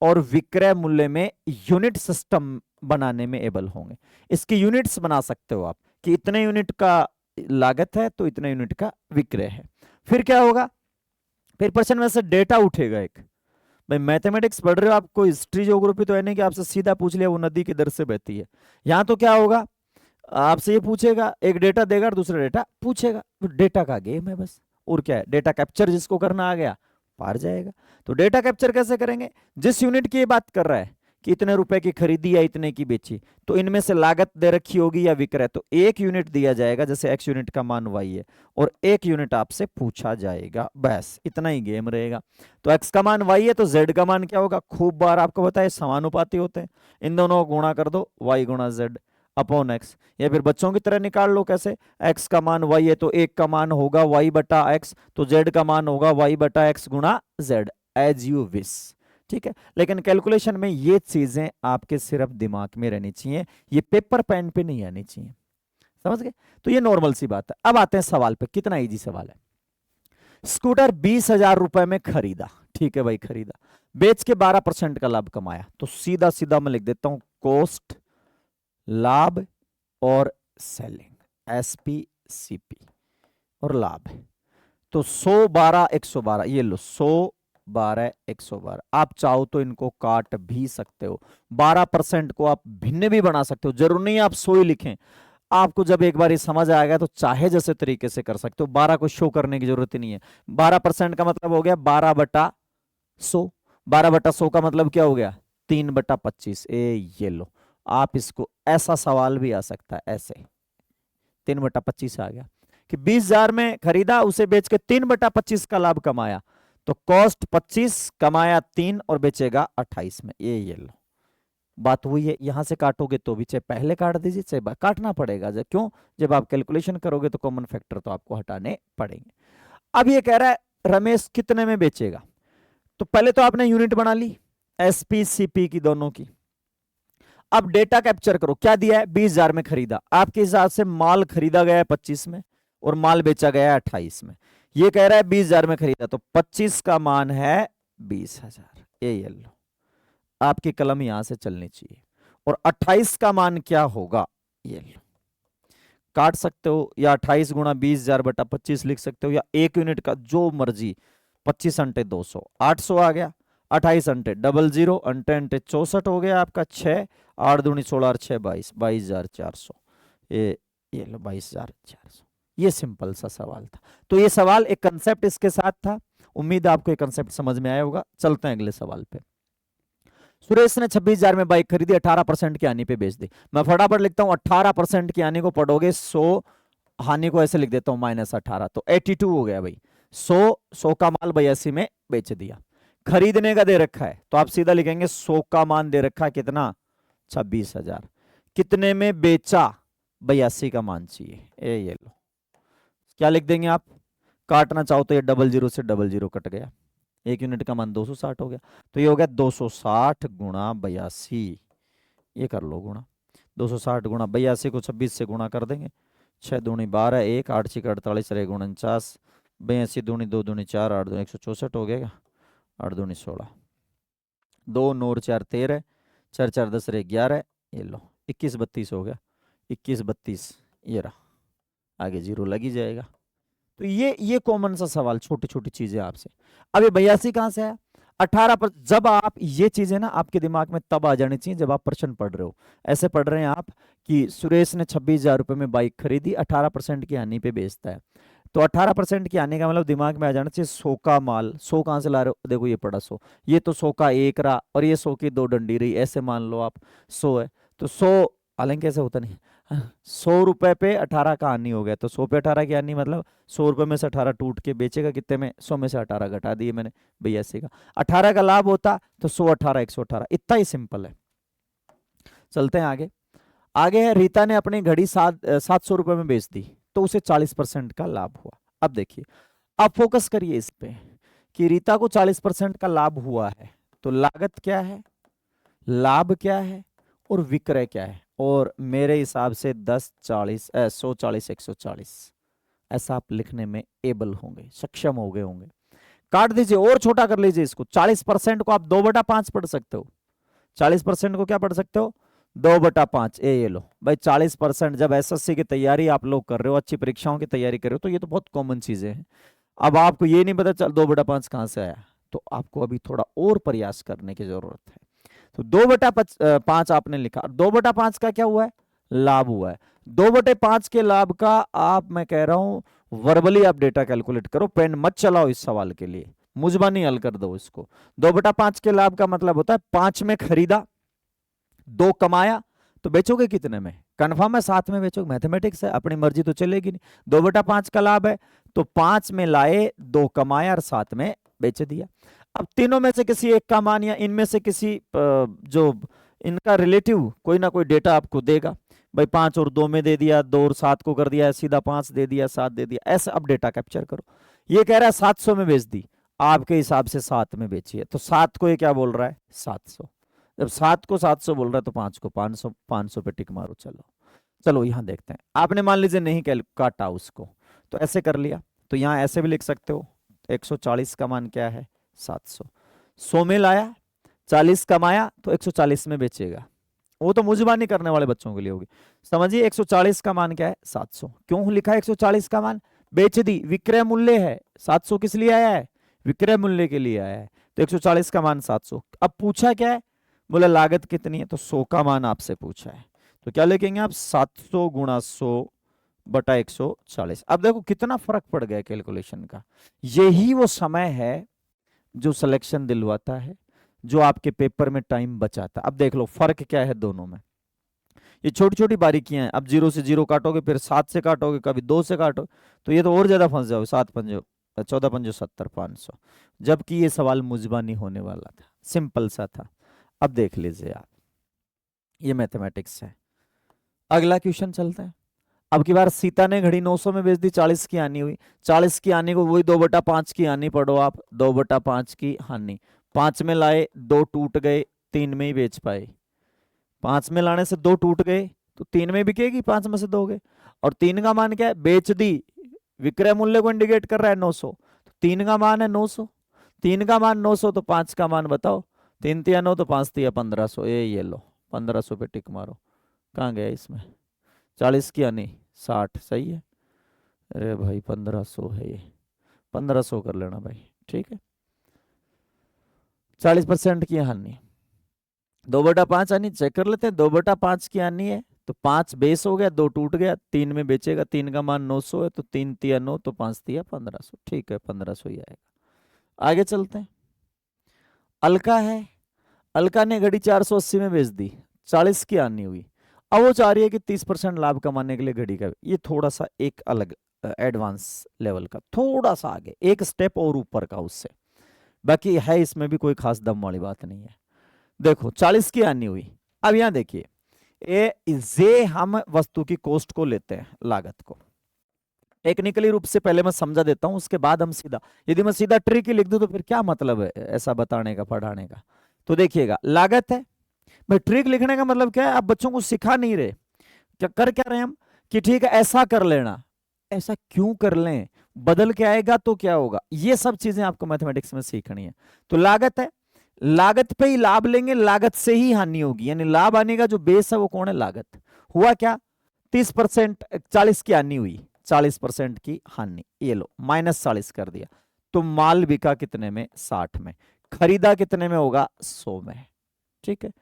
और विक्रय मूल्य में यूनिट सिस्टम बनाने में एबल होंगे। इसकी यूनिट्स बना सकते हो आप कि इतने यूनिट का लागत है तो इतने यूनिट का विक्रय है। फिर क्या होगा, फिर प्रश्न में से डेटा उठेगा एक, भाई मैथमेटिक्स पढ़ रहे हो, आपको हिस्ट्री ज्योग्राफी तो है नहीं कि आपसे सीधा पूछ लिया वो नदी किधर से बहती है। यहां तो क्या होगा, आपसे ये पूछेगा, एक डेटा देगा और दूसरा डेटा पूछेगा, तो डेटा का गेम है बस, और क्या है, डेटा कैप्चर जिसको करना आ गया पार जाएगा। तो डेटा कैप्चर कैसे करेंगे, जिस यूनिट की ये बात कर रहा है कि इतने रुपए की खरीदी या इतने की बेची, तो इनमें से लागत दे रखी होगी या विक्रय, तो एक यूनिट दिया जाएगा, जैसे x यूनिट का मान y है, और एक यूनिट आपसे पूछा जाएगा, बस इतना ही गेम रहेगा। तो x का मान y है तो z का मान क्या होगा, खूब बार आपको बताया समानुपाती होते हैं, इन दोनों को गुणा कर दो, y गुणा z अपॉन x, या फिर बच्चों की तरह निकाल लो, कैसे, x का मान y है तो एक का मान होगा y बटा x, तो z का मान होगा y बटा x गुणा z, एज यू विश। ठीक है, लेकिन कैलकुलेशन में ये चीजें आपके सिर्फ दिमाग में रहनी चाहिए, ये पेपर पेन पे नहीं आनी चाहिए, समझ गए। तो ये नॉर्मल सी बात है। अब आते हैं सवाल पे, कितना इजी सवाल है। स्कूटर 20,000 रुपए में खरीदा, ठीक है भाई, खरीदा, बेच के 12% का लाभ कमाया, तो सीधा सीधा मैं लिख देता हूं कॉस्ट, लाभ और सेलिंग, SPCP और लाभ, तो 100, 12, 112, ये लो 100, 12, 112। आप चाहो तो इनको काट भी सकते हो, 12% को आप भिन्न भी बना सकते हो, जरूर नहीं आप 100 ही लिखें। आपको जब एक बार ये समझ आएगा तो चाहे जैसे तरीके से कर सकते हो, 12 को शो करने की जरूरत ही नहीं है। 12% का मतलब हो गया 12/100, 12/100 का मतलब क्या हो गया, 3/25। ये लो, आप इसको, ऐसा सवाल भी आ सकता है ऐसे, 3/25 आ गया कि 20,000 में खरीदा, उसे बेच के 3/25 का लाभ कमाया, तो कॉस्ट 25, कमाया 3 और बेचेगा 28 में, ये लो, बात हुई है। यहां से काटोगे तो भी, चाहे पहले काट दीजिए चाहे काटना पड़ेगा, क्यों, जब आप कैलकुलेशन करोगे तो कॉमन फैक्टर तो आपको हटाने पड़ेंगे। अब ये कह रहा है रमेश कितने में बेचेगा, तो पहले तो आपने यूनिट बना ली SPCP की दोनों की। अब डेटा कैप्चर करो, क्या दिया है, 20,000 में खरीदा, आपके हिसाब से माल खरीदा गया है 25 में और माल बेचा गया है 28 में। ये कह रहा है 20,000 में खरीदा, तो 25 का मान है 20,000, ये लो, आपकी कलम यहां से चलनी चाहिए। और 28 का मान क्या होगा, ये लो, काट सकते हो, या 28 गुणा 20,000 बटा 25 लिख सकते हो, या एक यूनिट का जो मर्जी, 25 अंटे 200, 800 आ गया, 28 अंटे 00, अंटे अंटे 64 हो गया आपका, 6, 8 दूनी 16 और 6 22, 22,400, ये लो 22,400। ये सिंपल सा सवाल था। तो ये सवाल एक कंसेप्ट इसके साथ था, उम्मीद है आपको ये कंसेप्ट समझ में आया होगा। चलते हैं अगले सवाल पे। सुरेश ने 26,000 में बाइक खरीदी, 18% की हानि पे बेच दी। मैं फटाफट लिखता हूं, 18% की हानि को पढ़ोगे 100, हानि को ऐसे लिख देता हूं -18, तो 82 हो गया भाई। 100 का माल 82 में बेच दिया। खरीदने का दे रखा है तो आप सीधा लिखेंगे 100 का मान दे रखा है कितना, 26,000। कितने में बेचा, 82 का मान चाहिए, ये लो। क्या लिख देंगे आप, काटना चाहो तो ये 00 से 00 कट गया, 1 यूनिट का मान 260 हो गया, तो ये हो गया 260 गुणा 82, ये कर लो गुणा, 260 गुणा 82 को 26 से गुणा कर देंगे, 6 दूनी 12, 1 8 6 48, 1 49, 82 दूनी 2 दूनी 4, 8 दूनी 164 हो गया, 8 दूनी 16, 2 9 4 13, 4 4 10 11, ये लो 21 32 हो गया, 21 32, ये रहा, आगे जीरो लग ही जाएगा। तो ये कॉमन सा सवाल, छोटी छोटी चीजें आपसे। अब ये 82 कहां से आया, 18%। जब आप ये चीजें ना आपके दिमाग में तब आ जानी चाहिए जब आप प्रश्न पढ़ रहे हो। ऐसे पढ़ रहे हैं आप कि सुरेश ने 26,000 रुपए में बाइक खरीदी, 18% की हानि पे बेचता है, तो 18% की हानि का मतलब दिमाग में आ जाना चाहिए 100 का माल। 100 कहां से ला रहे हो, देखो ये पड़ा 100, ये तो 100 का एक रहा और ये 100 की 2 डंडी रही, ऐसे मान लो आप 100 है, तो 100 हालांकि ऐसे होता नहीं, 100 रुपए पे 18 का हानि हो गया, तो 100 पे 18 की हानि मतलब 100 रुपए में से 18 टूट के बेचेगा कितने में, 100 में से 18 घटा दिए मैंने 82 का। 18 का लाभ होता तो 100 18 118, इतना ही सिंपल है। चलते हैं आगे। आगे है रीता ने अपनी घड़ी 700 रुपए में बेच दी तो उसे 40% का लाभ हुआ। अब देखिए, अब फोकस करिए इस पे कि रीता को 40% का लाभ हुआ है, तो लागत क्या है, लाभ क्या है और विक्रय क्या है, और मेरे हिसाब से 10 40 140 140 ऐसा आप लिखने में एबल होंगे, सक्षम हो गए होंगे। काट दीजिए और छोटा कर लीजिए इसको, 40% को आप 2/5 पढ़ सकते हो, 40% को क्या पढ़ सकते हो, 2/5, ये लो भाई 40%। जब एसएससी की तैयारी आप लोग कर रहे हो, अच्छी परीक्षाओं की तैयारी कर रहे हो, तो ये तो बहुत कॉमन चीजें हैं। अब आपको ये नहीं पता चल 2/5 कहां से आया, तो आपको अभी थोड़ा और प्रयास करने की जरूरत है। तो 2/5 आपने लिखा, 2/5 का क्या हुआ है, लाभ हुआ है। 2/5 के लाभ का आप, मैं कह रहा हूं वर्बली आप डेटा कैलकुलेट करो, पेन मत चलाओ इस सवाल के लिए, मुजबानी हल कर दो इसको। 2/5 के लाभ का मतलब होता है 5 में खरीदा, 2 कमाया, तो बेचोगे कितने में, कन्फर्म है 7 में बेचोगे, मैथमेटिक्स है, अपनी मर्जी तो चलेगी नहीं। 2/5 का लाभ है तो 5 में लाए, 2 कमाया और 7 में बेच दिया। अब तीनों में से किसी एक का मान या इनमें से किसी जो इनका रिलेटिव कोई ना कोई डेटा आपको देगा, भाई 5 और 2 में दे दिया, 2 और 7 को कर दिया, सीधा 5 दे दिया, 7 दे दिया, ऐसा अब डेटा कैप्चर करो। ये कह रहा है 700 में बेच दी, आपके हिसाब से 7 में बेची है, तो 7 को ये क्या बोल रहा है, 700। जब 7 को 700 बोल रहा है तो 5 को 500, 500 पे टिक मारो। चलो चलो यहां देखते हैं, आपने मान लीजिए नहीं काटा उसको, तो ऐसे कर लिया, तो यहां ऐसे भी लिख सकते हो, 140 का मान क्या है, 700, 100 में लाया, 40 कमाया तो 140 में बेचेगा, वो तो मुजबानी करने वाले बच्चों के लिए होगी। समझिए 140 का मान क्या है, 700। क्यों लिखा है 140 का मान, बेच दी, विक्रय मूल्य है, 700 किस लिए आया है, विक्रय मूल्य के लिए आया है, तो 140 का मान 700। अब पूछा क्या है, बोला लागत कितनी है, तो 100 का मान आपसे पूछा है, तो क्या लिखेंगे आप, 700 गुणा 100 बटा 140। अब देखो कितना फर्क पड़ गया कैलकुलेशन का, यही वो समय है जो सिलेक्शन दिलवाता है, जो आपके पेपर में टाइम बचाता है। अब देख लो फर्क क्या है दोनों में, ये छोटी छोटी बारीकियां हैं। अब 0 से 0 काटोगे, फिर 7 से काटोगे, कभी 2 से काटो, तो ये तो और ज्यादा फंस जाओगे, 7 पंजो 14 पंजो 70 500, जबकि ये सवाल मुजबानी होने वाला था, सिंपल सा था। अब देख लीजिए आप, ये मैथमेटिक्स है। अगला क्वेश्चन चलता है। अब की बार सीता ने घड़ी 900 में बेच दी, 40 की हानि हुई, 40 की हानि को वही 2/5 की हानि पढ़ो आप, 2/5 की हानि, 5 में लाए, 2 टूट गए, 3 में ही बेच पाए, 5 में लाने से 2 टूट गए तो 3 में बिकेगी, 5 में से 2 गए, और 3 का मान क्या है, बेच दी, विक्रय मूल्य को इंडिकेट कर रहा है 900, तो 3 का मान है 900, 3 का मान 900, तो 5 का मान बताओ, 3 तिया 9 तो 5 तिया 1500, ये लो 1500 पे टिक मारो। कहाँ गया इसमें, 40 की हानि 60, सही है, अरे भाई 1500 है ये, 1500 कर लेना भाई, ठीक है। 40% की हानि, 2/5 हानि चेक कर लेते हैं, 2/5 की हानि है तो 5 बेस हो गया, 2 टूट गया, 3 में बेचेगा, 3 का मान 900 है, तो 3 तिया 9 तो 5 तिया 1500, ठीक है 1500 ही आएगा। आगे चलते हैं। अलका है, अलका ने घड़ी 480 में बेच दी, 40 की हानि हुई, अब वो चाह रही है कि 30% लाभ कमाने के लिए घड़ी का, ये थोड़ा सा एक अलग एडवांस लेवल का, थोड़ा सा आगे एक स्टेप और ऊपर का उससे, बाकी है इसमें भी कोई खास दम वाली बात नहीं है। देखो 40 की हानि हुई। अब यहां देखिए ये हम वस्तु की कॉस्ट को लेते हैं, लागत को। टेक्निकली रूप से पहले मैं समझा देता हूं, उसके बाद हम सीधा, यदि मैं सीधा ट्रिक ही लिख दूं तो फिर क्या मतलब है ऐसा बताने का, पढ़ाने का। तो देखिएगा लागत है भाई, ट्रिक लिखने का मतलब क्या है, आप बच्चों को सिखा नहीं रहे, क्या कर क्या रहे हैं हम कि ठीक है ऐसा कर लेना, ऐसा क्यों कर लें, बदल के आएगा तो क्या होगा, ये सब चीजें आपको मैथमेटिक्स में सीखनी है। तो लागत है, लागत पे ही लाभ लेंगे, लागत से ही हानि होगी, यानी लाभ आने का जो बेस है वो कौन है, लागत। हुआ क्या, 30%, 40 की हानि हुई, 40% की हानि, ये लो -40 कर दिया। तो माल बिका कितने में, 60 में, खरीदा कितने में होगा, 100 में। ठीक है,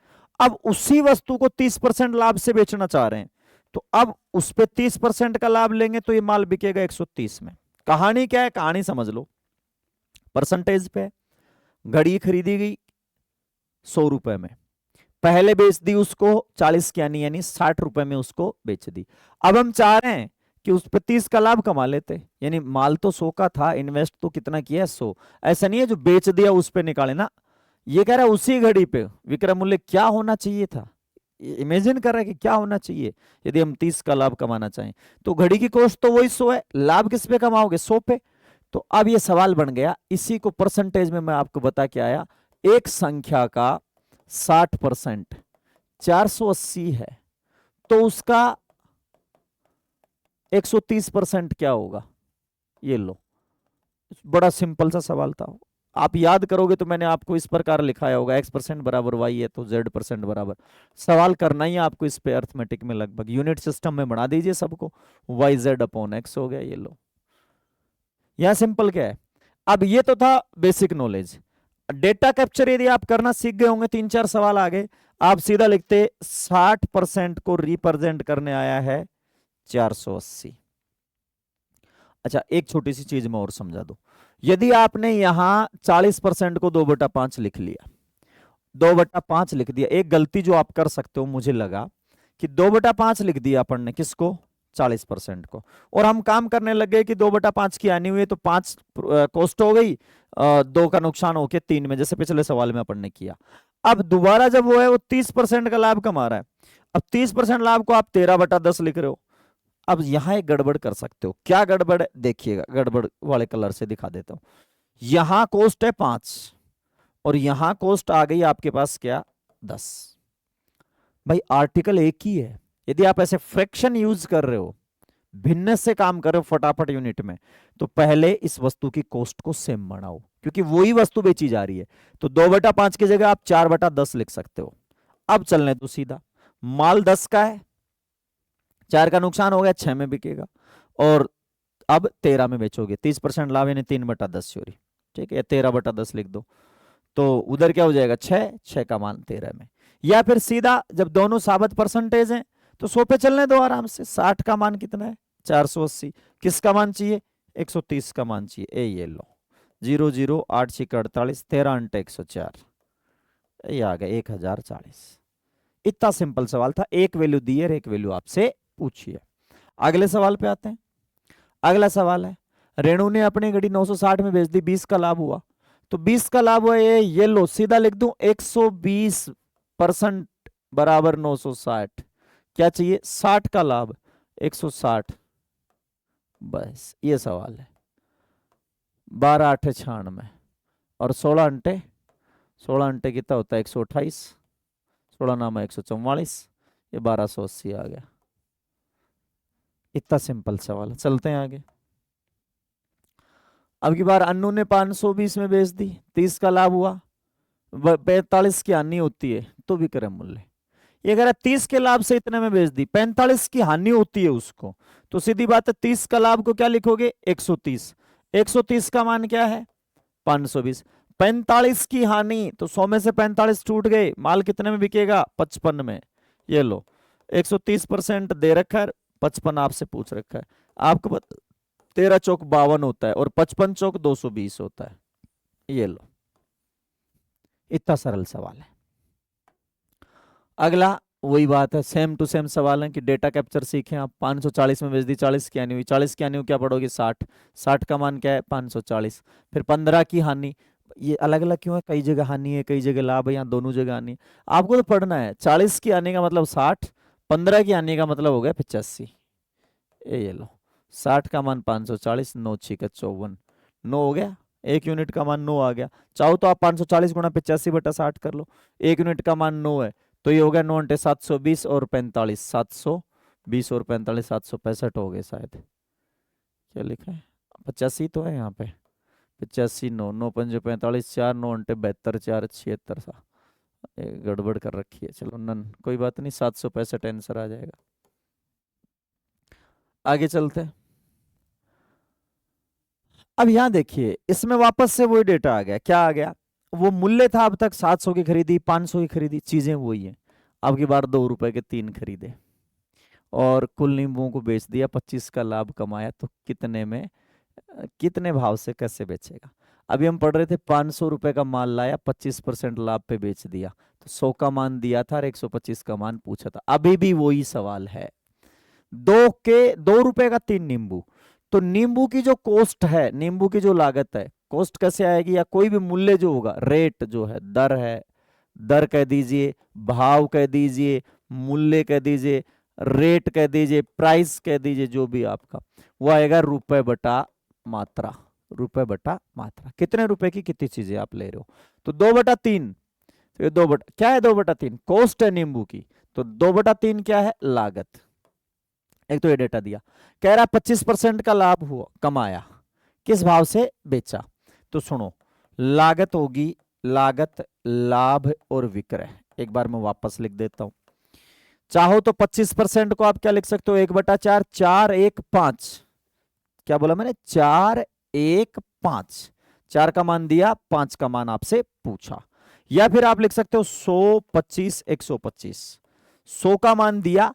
अब उसी वस्तु को 30% लाभ से बेचना चाह रहे हैं, तो अब उस पे 30% का लाभ लेंगे तो ये माल बिकेगा 130 में। कहानी क्या है, कहानी समझ लो, परसेंटेज पे घड़ी खरीदी गई 100 रुपए में, पहले बेच दी उसको 40 की यानी 60 रुपए में उसको बेच दी। अब हम चाह रहे हैं कि उस पर 30 का लाभ कमा लेते, यानी माल तो 100 का था, इन्वेस्ट तो कितना किया है, 100। ऐसा नहीं है जो बेच दिया उस पर निकाले ना, ये कह रहा है उसी घड़ी पे विक्रय मूल्य क्या होना चाहिए था, इमेजिन कर रहा है कि क्या होना चाहिए यदि हम 30 का लाभ कमाना चाहें। तो घड़ी की कॉस्ट तो वही 100 है, लाभ किस पे कमाओगे, 100 पे। तो अब ये सवाल बन गया, इसी को परसेंटेज में मैं आपको बता के आया, एक संख्या का 60% 480 है, तो उसका 130% क्या होगा, ये लो। बड़ा सिंपल सा सवाल था, आप याद करोगे तो मैंने आपको इस प्रकार लिखाया होगा, x% बराबर y है तो z% बराबर, सवाल करना ही है आपको इस पे, अर्थमेटिक में लगभग यूनिट सिस्टम में बना दीजिए सबको, yz/x हो गया, ये लो। यह सिंपल क्या है। अब ये तो था बेसिक नॉलेज, डेटा कैप्चर यदि आप करना सीख गए होंगे, 3-4 सवाल आगे आप सीधा लिखते 60% को रिप्रेजेंट करने आया है 480। अच्छा एक छोटी सी चीज मैं और समझा दूं, यदि आपने यहां 40% को 2/5 लिख लिया, 2/5 लिख दिया, एक गलती जो आप कर सकते हो, मुझे लगा कि 2/5 लिख दिया अपन ने, किसको, 40% को, और हम काम करने लग गए कि 2/5 की आनी हुई है तो 5 कॉस्ट हो गई, 2 का नुकसान होके 3 में, जैसे पिछले सवाल में अपन ने किया। अब दोबारा जब वो है वो 30% का लाभ कमा रहा है, अब 30% लाभ को आप 13/10 लिख रहे हो। अब यहां एक गड़बड़ कर सकते हो, क्या गड़बड़ है देखिएगा, गड़बड़ वाले कलर से दिखा देता हूं। यहां कॉस्ट है 5 और यहां कॉस्ट आ गई आपके पास क्या, 10। भाई आर्टिकल एक ही है, यदि आप ऐसे फ्रैक्शन यूज कर रहे हो, भिन्न से काम कर रहे हो फटाफट यूनिट में, तो पहले इस वस्तु की कॉस्ट को सेम बनाओ, क्योंकि वही वस्तु बेची जा रही है। तो 2/5 की जगह आप 4/10 लिख सकते हो। अब चलने दो सीधा, माल 10 का है, 4 का नुकसान हो गया, 6 में बिकेगा, और अब 13 में बेचोगे, 30% लाभ यानी 3/10 चोरी, ठीक है, 13/10 लिख दो, तो उधर क्या हो जाएगा, 6 का मान 13 में। या फिर सीधा जब दोनों साबित परसेंटेज हैं तो 100 पे चलने दो आराम से, 60 का मान कितना है, 480, किसका मान चाहिए, 130 का मान चाहिए, ये लो, 0 0 8 6 48, 13 × 104, ये आ गया 1040। इतना सिंपल सवाल था, एक वैल्यू दी है, एक वैल्यू आपसे पूछिए। अगले सवाल पे आते हैं। अगला सवाल है, रेणु ने अपनी घड़ी 960 में बेच दी, 20 का लाभ हुआ, तो 20 का लाभ हुआ, ये लो सीधा लिख दूं, 120% बराबर 960, क्या चाहिए, 60 का लाभ, 160, बस ये सवाल है। 12 8 96 और 16 अंटे, 16 अंटे कितना होता है, 128, 16 नामा 144, ये 1280 आ गया। इतना सिंपल सवाल है, चलते हैं आगे। अब की बार अन्नू ने 520 में बेच दी, 30 का लाभ हुआ, 45 की हानि होती है तो विक्रय मूल्य, ये कह रहा है 30 के लाभ से इतने में बेच दी, 45 की हानि होती है उसको, तो सीधी बात है 30 का लाभ को क्या लिखोगे, 130, 130 का मान क्या है, 520, 45 की हानि, तो 100 में से 45 टूट गए, माल कितने में बिकेगा, 55 में, ये लो 130% दे रखा है, 55 आपसे पूछ रखा है, आपको 13 चौक 52 होता है और 55 चौक 220 होता है, ये लो। इतना सरल सवाल है। अगला वही बात है, सेम टू सेम सवाल है कि डेटा कैप्चर सीखें आप। 540 में बेच दी, 40 की हानि हुई, 40 की हानि हुई क्या पढ़ोगे, 60, 60 का मान क्या है, 540, फिर 15 की हानि, ये अलग अलग क्यों है, कई जगह हानि है कई जगह लाभ है, यहाँ दोनों जगह हानि है। आपको तो पढ़ना है। 40 की आने का मतलब 60, 15 की आने का मतलब हो गया 85। ये लो 60 का मान 540, 9 6 54, 9 हो गया। 1 यूनिट का मान 9 आ गया। चाहो तो आप 540 गुणा 85/60 कर लो। 1 यूनिट का मान 9 है तो ये हो गया 9 × 720 और 45, 720 और 45, 765 हो गए शायद। क्या लिखा है, 85 तो है यहाँ पे। 85, 9 9 5 45, 4 9 × 72, 4 76 सा गड़बड़ कर रखी है। चलो नन, कोई बात नहीं, 765 आंसर आ जाएगा। आगे चलते हैं। अब यहां देखिए, इसमें वापस से वही डेटा आ गया। क्या आ गया, वो मूल्य था अब तक 700 की खरीदी, 500 की खरीदी, चीजें वही हैं। अब की बार 2 रुपए के 3 खरीदे और कुल नींबुओं को बेच दिया, 25 का लाभ कमाया, तो कितने में, कितने भाव से कैसे बेचेगा। अभी हम पढ़ रहे थे 500 रुपए का माल लाया, 25% लाभ पे बेच दिया, तो 100 का मान दिया था और 125 का मान पूछा था। अभी भी वही सवाल है। 2 रुपए का 3 नींबू, तो नींबू की जो कॉस्ट है, नींबू की जो लागत है, कॉस्ट कैसे आएगी, या कोई भी मूल्य जो होगा, रेट जो है, दर है, दर कह दीजिए, भाव कह दीजिए, मूल्य कह दीजिए, रेट कह दीजिए, प्राइस कह दीजिए, जो भी आपका, वो आएगा रुपए बटा मात्रा। रुपए बटा मात्रा, कितने रुपए की कितनी चीजें आप ले रहे हो। तो 2/3, तो ये 2 बटा क्या है, 2/3 कॉस्ट है नींबू की, तो 2/3 क्या है, लागत। एक तो ये डेटा दिया, कह रहा 25% का लाभ हुआ, कमाया, किस भाव से बेचा। तो सुनो, लागत होगी, लागत, लाभ और विक्रय। एक बार मैं वापस लिख देता हूं। चाहो तो 25% को आप क्या लिख सकते हो, 1/4, 4 1 5। क्या बोला मैंने, 4 1 5। 4 का मान दिया, 5 का मान आपसे पूछा। या फिर आप लिख सकते हो 100 25 125। 100 का मान दिया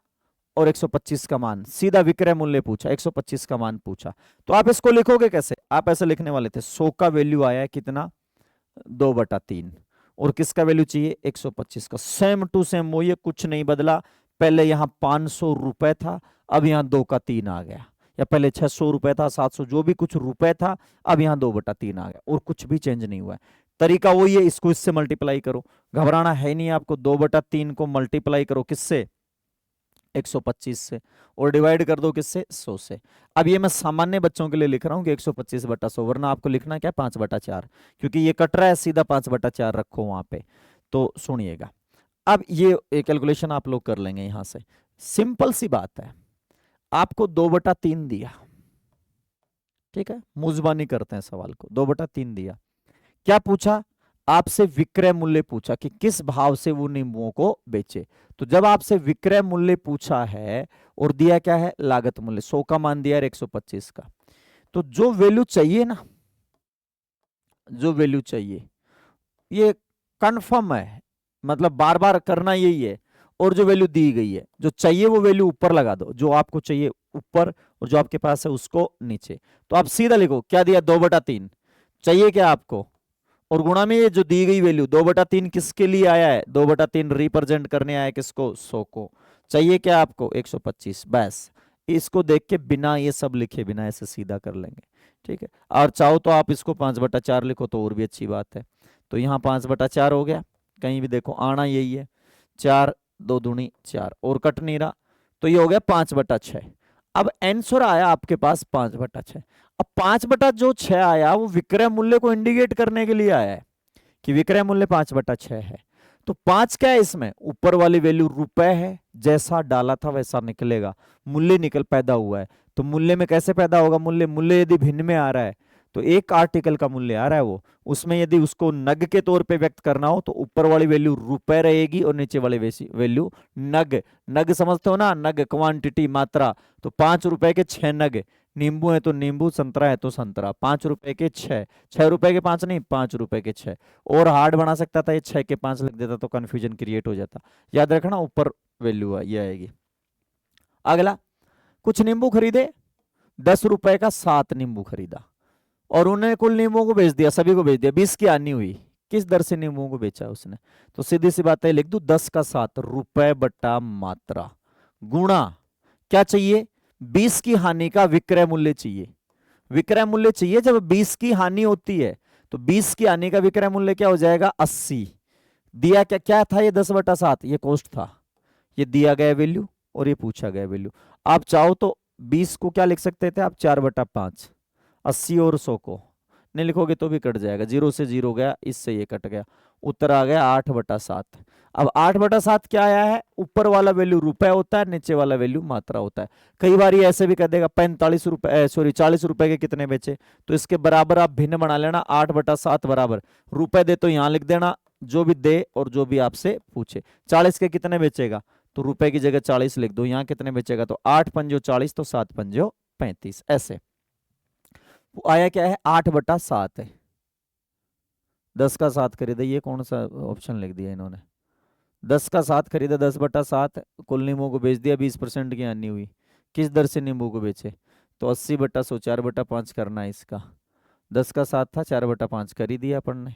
और 125 का मान, सीधा विक्रय मूल्य पूछा, 125 का मान पूछा। तो आप इसको लिखोगे कैसे, आप ऐसे लिखने वाले थे, 100 का वैल्यू आया है कितना, 2/3, और किसका वैल्यू चाहिए, 125 का। सेम टू सेम वो, ये कुछ नहीं बदला। पहले यहां 500 रुपए था, अब यहां 2 का 3 आ गया, या पहले 600 रुपए था, 700 जो भी कुछ रुपए था, अब यहां 2/3 आ गया, और कुछ भी चेंज नहीं हुआ है। तरीका वही है, इसको इससे मल्टीप्लाई करो, घबराना है नहीं आपको। 2/3 को मल्टीप्लाई करो किससे, 125 से, और डिवाइड कर दो किससे, 100 से। अब ये मैं सामान्य बच्चों के लिए लिख रहा हूं कि 125/100, वरना आपको लिखना क्या, 5/4, क्योंकि ये कट रहा है, सीधा 5/4 रखो वहां पे। तो सुनिएगा, अब ये कैलकुलेशन आप लोग कर लेंगे यहां से। सिंपल सी बात है, आपको 2/3 दिया, ठीक है, मुजबानी करते हैं सवाल को। 2/3 दिया, क्या पूछा आपसे, विक्रय मूल्य पूछा कि किस भाव से वो नींबुओं को बेचे। तो जब आपसे विक्रय मूल्य पूछा है और दिया क्या है, लागत मूल्य, 100 का मान दिया है 125 का, तो जो वैल्यू चाहिए ना, जो वैल्यू चाहिए, ये कंफर्म है, मतलब बार बार करना यही है। और जो वैल्यू दी गई है, जो चाहिए वो वैल्यू ऊपर लगा दो, जो आपको चाहिए ऊपर, और जो आपके पास है उसको नीचे। तो आप सीधा लिखो, क्या दिया, 2/3 चाहिए क्या आपको, और गुणा में ये जो दी गई वैल्यू 2/3 किसके लिए आया है, 2/3 रिप्रेजेंट करने आया है किसको, 100 को। चाहिए क्या आपको, 125। बस इसको देख के बिना ये सब लिखे, बिना ऐसे सीधा कर लेंगे, ठीक है। और चाहो तो आप इसको 5/4 लिखो तो और भी अच्छी बात है। तो यहाँ 5/4 हो गया, कहीं भी देखो आना यही है, 4 2 दूनी 4, और कट नहीं रहा, तो ये हो गया 5/6। अब आंसर आया आपके पास 5/6। अब 5/6 आया, वो विक्रय मूल्य को इंडिकेट करने के लिए आया है कि विक्रय मूल्य 5/6 है। तो 5 क्या है इसमें, ऊपर वाली वैल्यू रुपए है, जैसा डाला था वैसा निकलेगा, मूल्य निकल पैदा हुआ है। तो मूल्य में कैसे पैदा होगा, मूल्य, मूल्य यदि भिन्न में आ रहा है, तो एक आर्टिकल का मूल्य आ रहा है वो, उसमें यदि उसको नग के तौर पे व्यक्त करना हो तो ऊपर वाली वैल्यू रुपए रहेगी और नीचे वाली वैल्यू नग। नग समझते हो ना, नग क्वांटिटी, मात्रा। तो 5 रुपए के 6 नग, नींबू है तो नींबू, संतरा है तो संतरा, 5 रुपए के 6, 6 रुपए के 5 नहीं, 5 रुपए के 6। और हार्ड बना सकता था, ये 6 के 5 लिख देता तो कंफ्यूजन क्रिएट हो जाता। याद रखना, ऊपर वैल्यू ये आएगी। अगला, कुछ नींबू खरीदे, 10 रुपए का 7 नींबू खरीदा, और उन्हें कुल नींबुओं को बेच दिया, सभी को बेच दिया, 20 की हानि हुई। किस दर से नींबुओं को बेचा उसने, तो सीधी सी बात है, लिख दू 10 का 7, रुपए बटा मात्रा, गुणा क्या चाहिए, 20 की हानि का विक्रय मूल्य चाहिए। विक्रय मूल्य चाहिए जब 20 की हानि होती है, तो 20 की हानि का विक्रय मूल्य क्या हो जाएगा 80। दिया क्या क्या था, ये 10/7 ये कॉस्ट था, ये दिया गया वैल्यू और ये पूछा गया वैल्यू। आप चाहो तो 20 को क्या लिख सकते थे आप 4/5, 80 और 100 को नहीं लिखोगे तो भी कट जाएगा, 0 से 0 गया, इससे ये कट गया, उत्तर आ गया 8/7। अब 8/7 क्या आया है, ऊपर वाला वैल्यू रुपए होता है, नीचे वाला वैल्यू मात्रा होता है। कई बार ये ऐसे भी कर देगा 45 रुपए, सॉरी 40 रुपए के कितने बेचे, तो इसके बराबर आप भिन्न बना लेना, 8/7 बराबर रुपए दे तो यहां लिख देना, जो भी दे और जो भी आपसे पूछे। 40 के कितने बेचेगा, तो रुपए की जगह 40 लिख दो, यहां कितने बेचेगा, तो 8 पंजो 40, तो 7 पंजो 35, ऐसे आया क्या है 8/7 है। 10 का 7 खरीदे, ये कौन सा ऑप्शन लिख दिया इन्होंने, 10 का 7 खरीदा, 10/7 कुल नींबू को बेच दिया, 20% की हानि हुई। किस दर से नींबू को बेचे, तो 80/100, 4/5 करना है इसका। 10 का 7 था, 4/5 कर ही दिया अपन ने,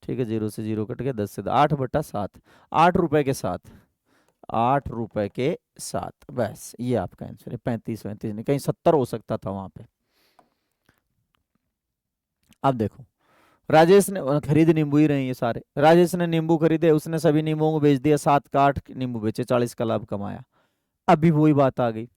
ठीक है, 0 से 0 कट गया, 10 से 8/7, 8 रुपए के साथ, 8 रुपए के साथ, बस ये आपका आंसर है। 35 नहीं, कहीं 70 हो सकता था वहां पे। अब देखो, राजेश ने खरीद नींबू ही रहे ये सारे, राजेश ने नींबू खरीदे, उसने सभी नींबुओं को बेच दिया, 7 का 8 नींबू बेचे, 40 का लाभ कमाया। अभी वही बात आ गई,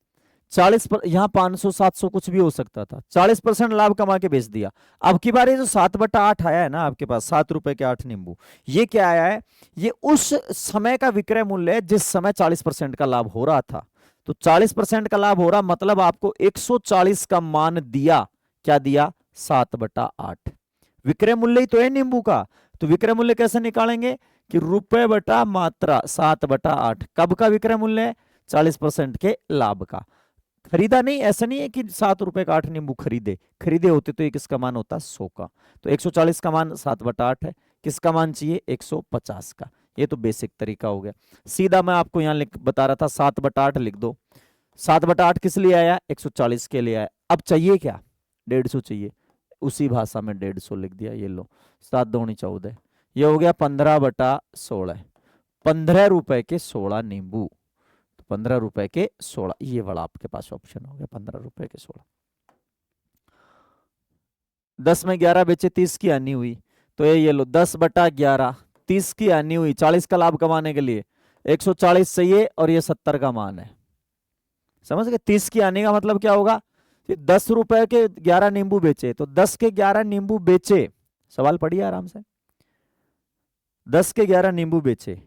40 पर यहाँ 500 700 कुछ भी हो सकता था, 40% लाभ कमा के बेच दिया। अब की बार ये जो 7/8 आया है ना आपके पास, 7 रुपए के 8 नींबू, ये क्या आया है, ये उस समय का विक्रय मूल्य है जिस समय 40% का लाभ हो रहा था। तो 40% का लाभ हो रहा मतलब आपको 140 का मान दिया, क्या दिया 7/8, विक्रय मूल्य ही तो है नींबू का। तो विक्रय मूल्य कैसे निकालेंगे कि रुपए बटा मात्रा 7/8, कब का विक्रय मूल्य है 40% के लाभ का। खरीदा नहीं, ऐसा नहीं है कि 7 रुपए का 8 नींबू खरीदे, खरीदे होते तो ये किसका मान होता 100 का। तो 140 का मान 7/8 है, किसका मान चाहिए 150 का। ये तो बेसिक तरीका हो गया। सीधा मैं आपको यहाँ बता रहा था 7/8 लिख दो, 7/8 किस लिए आया 140 के लिए आया। अब चाहिए क्या 150 चाहिए, उसी भाषा में 150 लिख दिया, ये लो 7 दूनी 14, ये हो गया 15/16, 15 रुपए के 16 नींबू, 15 रुपए के 16, ये वाला आपके पास ऑप्शन हो गया 15 रुपए के 16। 10 में 11 बेचे, 30 की हानि हुई, तो ये लो 10/11, 30 की हानि हुई, 40 का लाभ कमाने के लिए 140 चाहिए और ये 70 का मान है, समझ गए। 30 की हानि का मतलब क्या होगा, 10 रुपए के 11 नींबू बेचे, तो 10 के 11 नींबू बेचे, सवाल पढ़िए आराम से, 10 के 11 नींबू बेचे,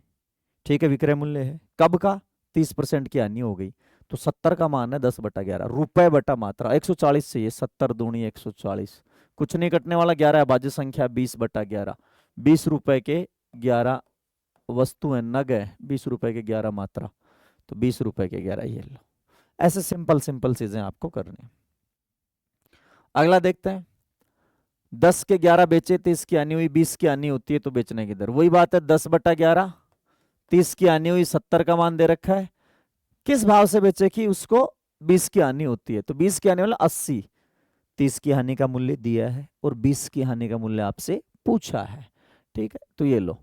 ठीक है, विक्रय मूल्य है कब का 30% की हानि हो गई, तो 70 का मान है 10/11, रुपए बटा मात्रा 140 से, ये 70 दूनी 140, कुछ नहीं कटने वाला, 11 भाज्य संख्या 20/11, 20 रुपए के 11 वस्तु है, नग है, 20 रुपए के 11 मात्रा, तो 20 रुपए के 11, ये लो। ऐसे सिंपल सिंपल चीजें आपको करनी है। अगला देखते हैं, 10 के 11 बेचे, 30 की हानि हुई, 20 की हानि होती है तो बेचने की दर, वही बात है 10/11, 30 की हानि हुई, 70 का मान दे रखा है, किस भाव से बेचे कि उसको 20 की हानि होती है, तो 20 की हानि वाला 80, 30 की हानि का मूल्य दिया है और 20 की हानि का मूल्य आपसे पूछा है, ठीक है। तो ये लो,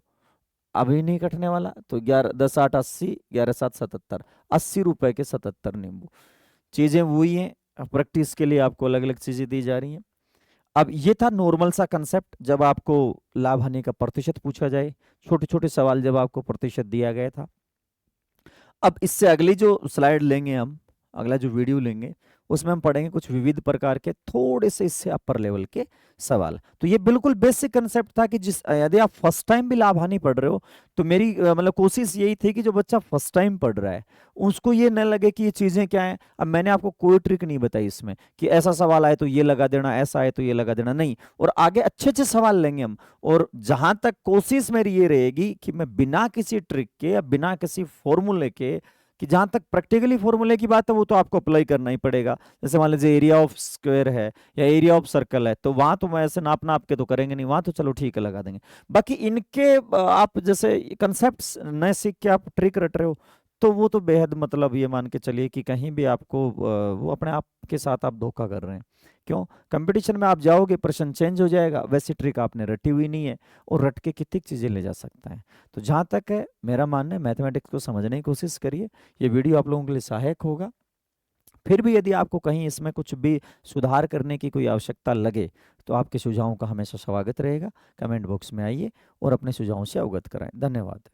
अभी नहीं कटने वाला, तो 11 10 8 80, 11 7 77, 80 रुपए के 77 नींबू। चीजें वही हैं, प्रैक्टिस के लिए आपको अलग अलग चीजें दी जा रही हैं। अब ये था नॉर्मल सा कंसेप्ट, जब आपको लाभ हानि का प्रतिशत पूछा जाए, छोटे छोटे सवाल जब आपको प्रतिशत दिया गया था। अब इससे अगली जो स्लाइड लेंगे हम, अगला जो वीडियो लेंगे, उसमें हम पढ़ेंगे कुछ विविध प्रकार के थोड़े से इससे अपर लेवल के सवाल। तो ये बिल्कुल बेसिक कंसेप्ट था कि जिस यदि आप फर्स्ट टाइम भी लाभ हानि पढ़ रहे हो, तो मेरी मतलब कोशिश यही थी कि जो बच्चा फर्स्ट टाइम पढ़ रहा है उसको ये न लगे कि ये चीजें क्या हैं। अब मैंने आपको कोई ट्रिक नहीं बताई इसमें कि ऐसा सवाल आए तो ये लगा देना, ऐसा आए तो ये लगा देना, नहीं। और आगे अच्छे अच्छे सवाल लेंगे हम, और जहां तक कोशिश मेरी ये रहेगी कि मैं बिना किसी ट्रिक के या बिना किसी फॉर्मूले के, कि जहां तक प्रैक्टिकली फॉर्मूले की बात है वो तो आपको अप्लाई करना ही पड़ेगा। जैसे मान लीजिए एरिया ऑफ स्क्वायर है या एरिया ऑफ सर्कल है, तो वहां तो मैं ऐसे नाप नाप के तो करेंगे नहीं, वहां तो चलो ठीक है लगा देंगे। बाकी इनके आप जैसे कंसेप्ट्स नए सीख के आप ट्रिक रट रहे हो, तो वो तो बेहद मतलब ये मान के चलिए कि कहीं भी आपको वो अपने आप के साथ आप धोखा कर रहे हैं। क्यों, कंपटीशन में आप जाओगे प्रश्न चेंज हो जाएगा, वैसी ट्रिक आपने रटी हुई नहीं है, और रट के कितनी चीजें ले जा सकता है। तो जहां तक है मेरा मानना है, मैथमेटिक्स को समझने की कोशिश करिए, ये वीडियो आप लोगों के लिए सहायक होगा। फिर भी यदि आपको कहीं इसमें कुछ भी सुधार करने की कोई आवश्यकता लगे तो आपके सुझावों का हमेशा स्वागत रहेगा। कमेंट बॉक्स में आइए और अपने सुझावों से अवगत कराएं। धन्यवाद।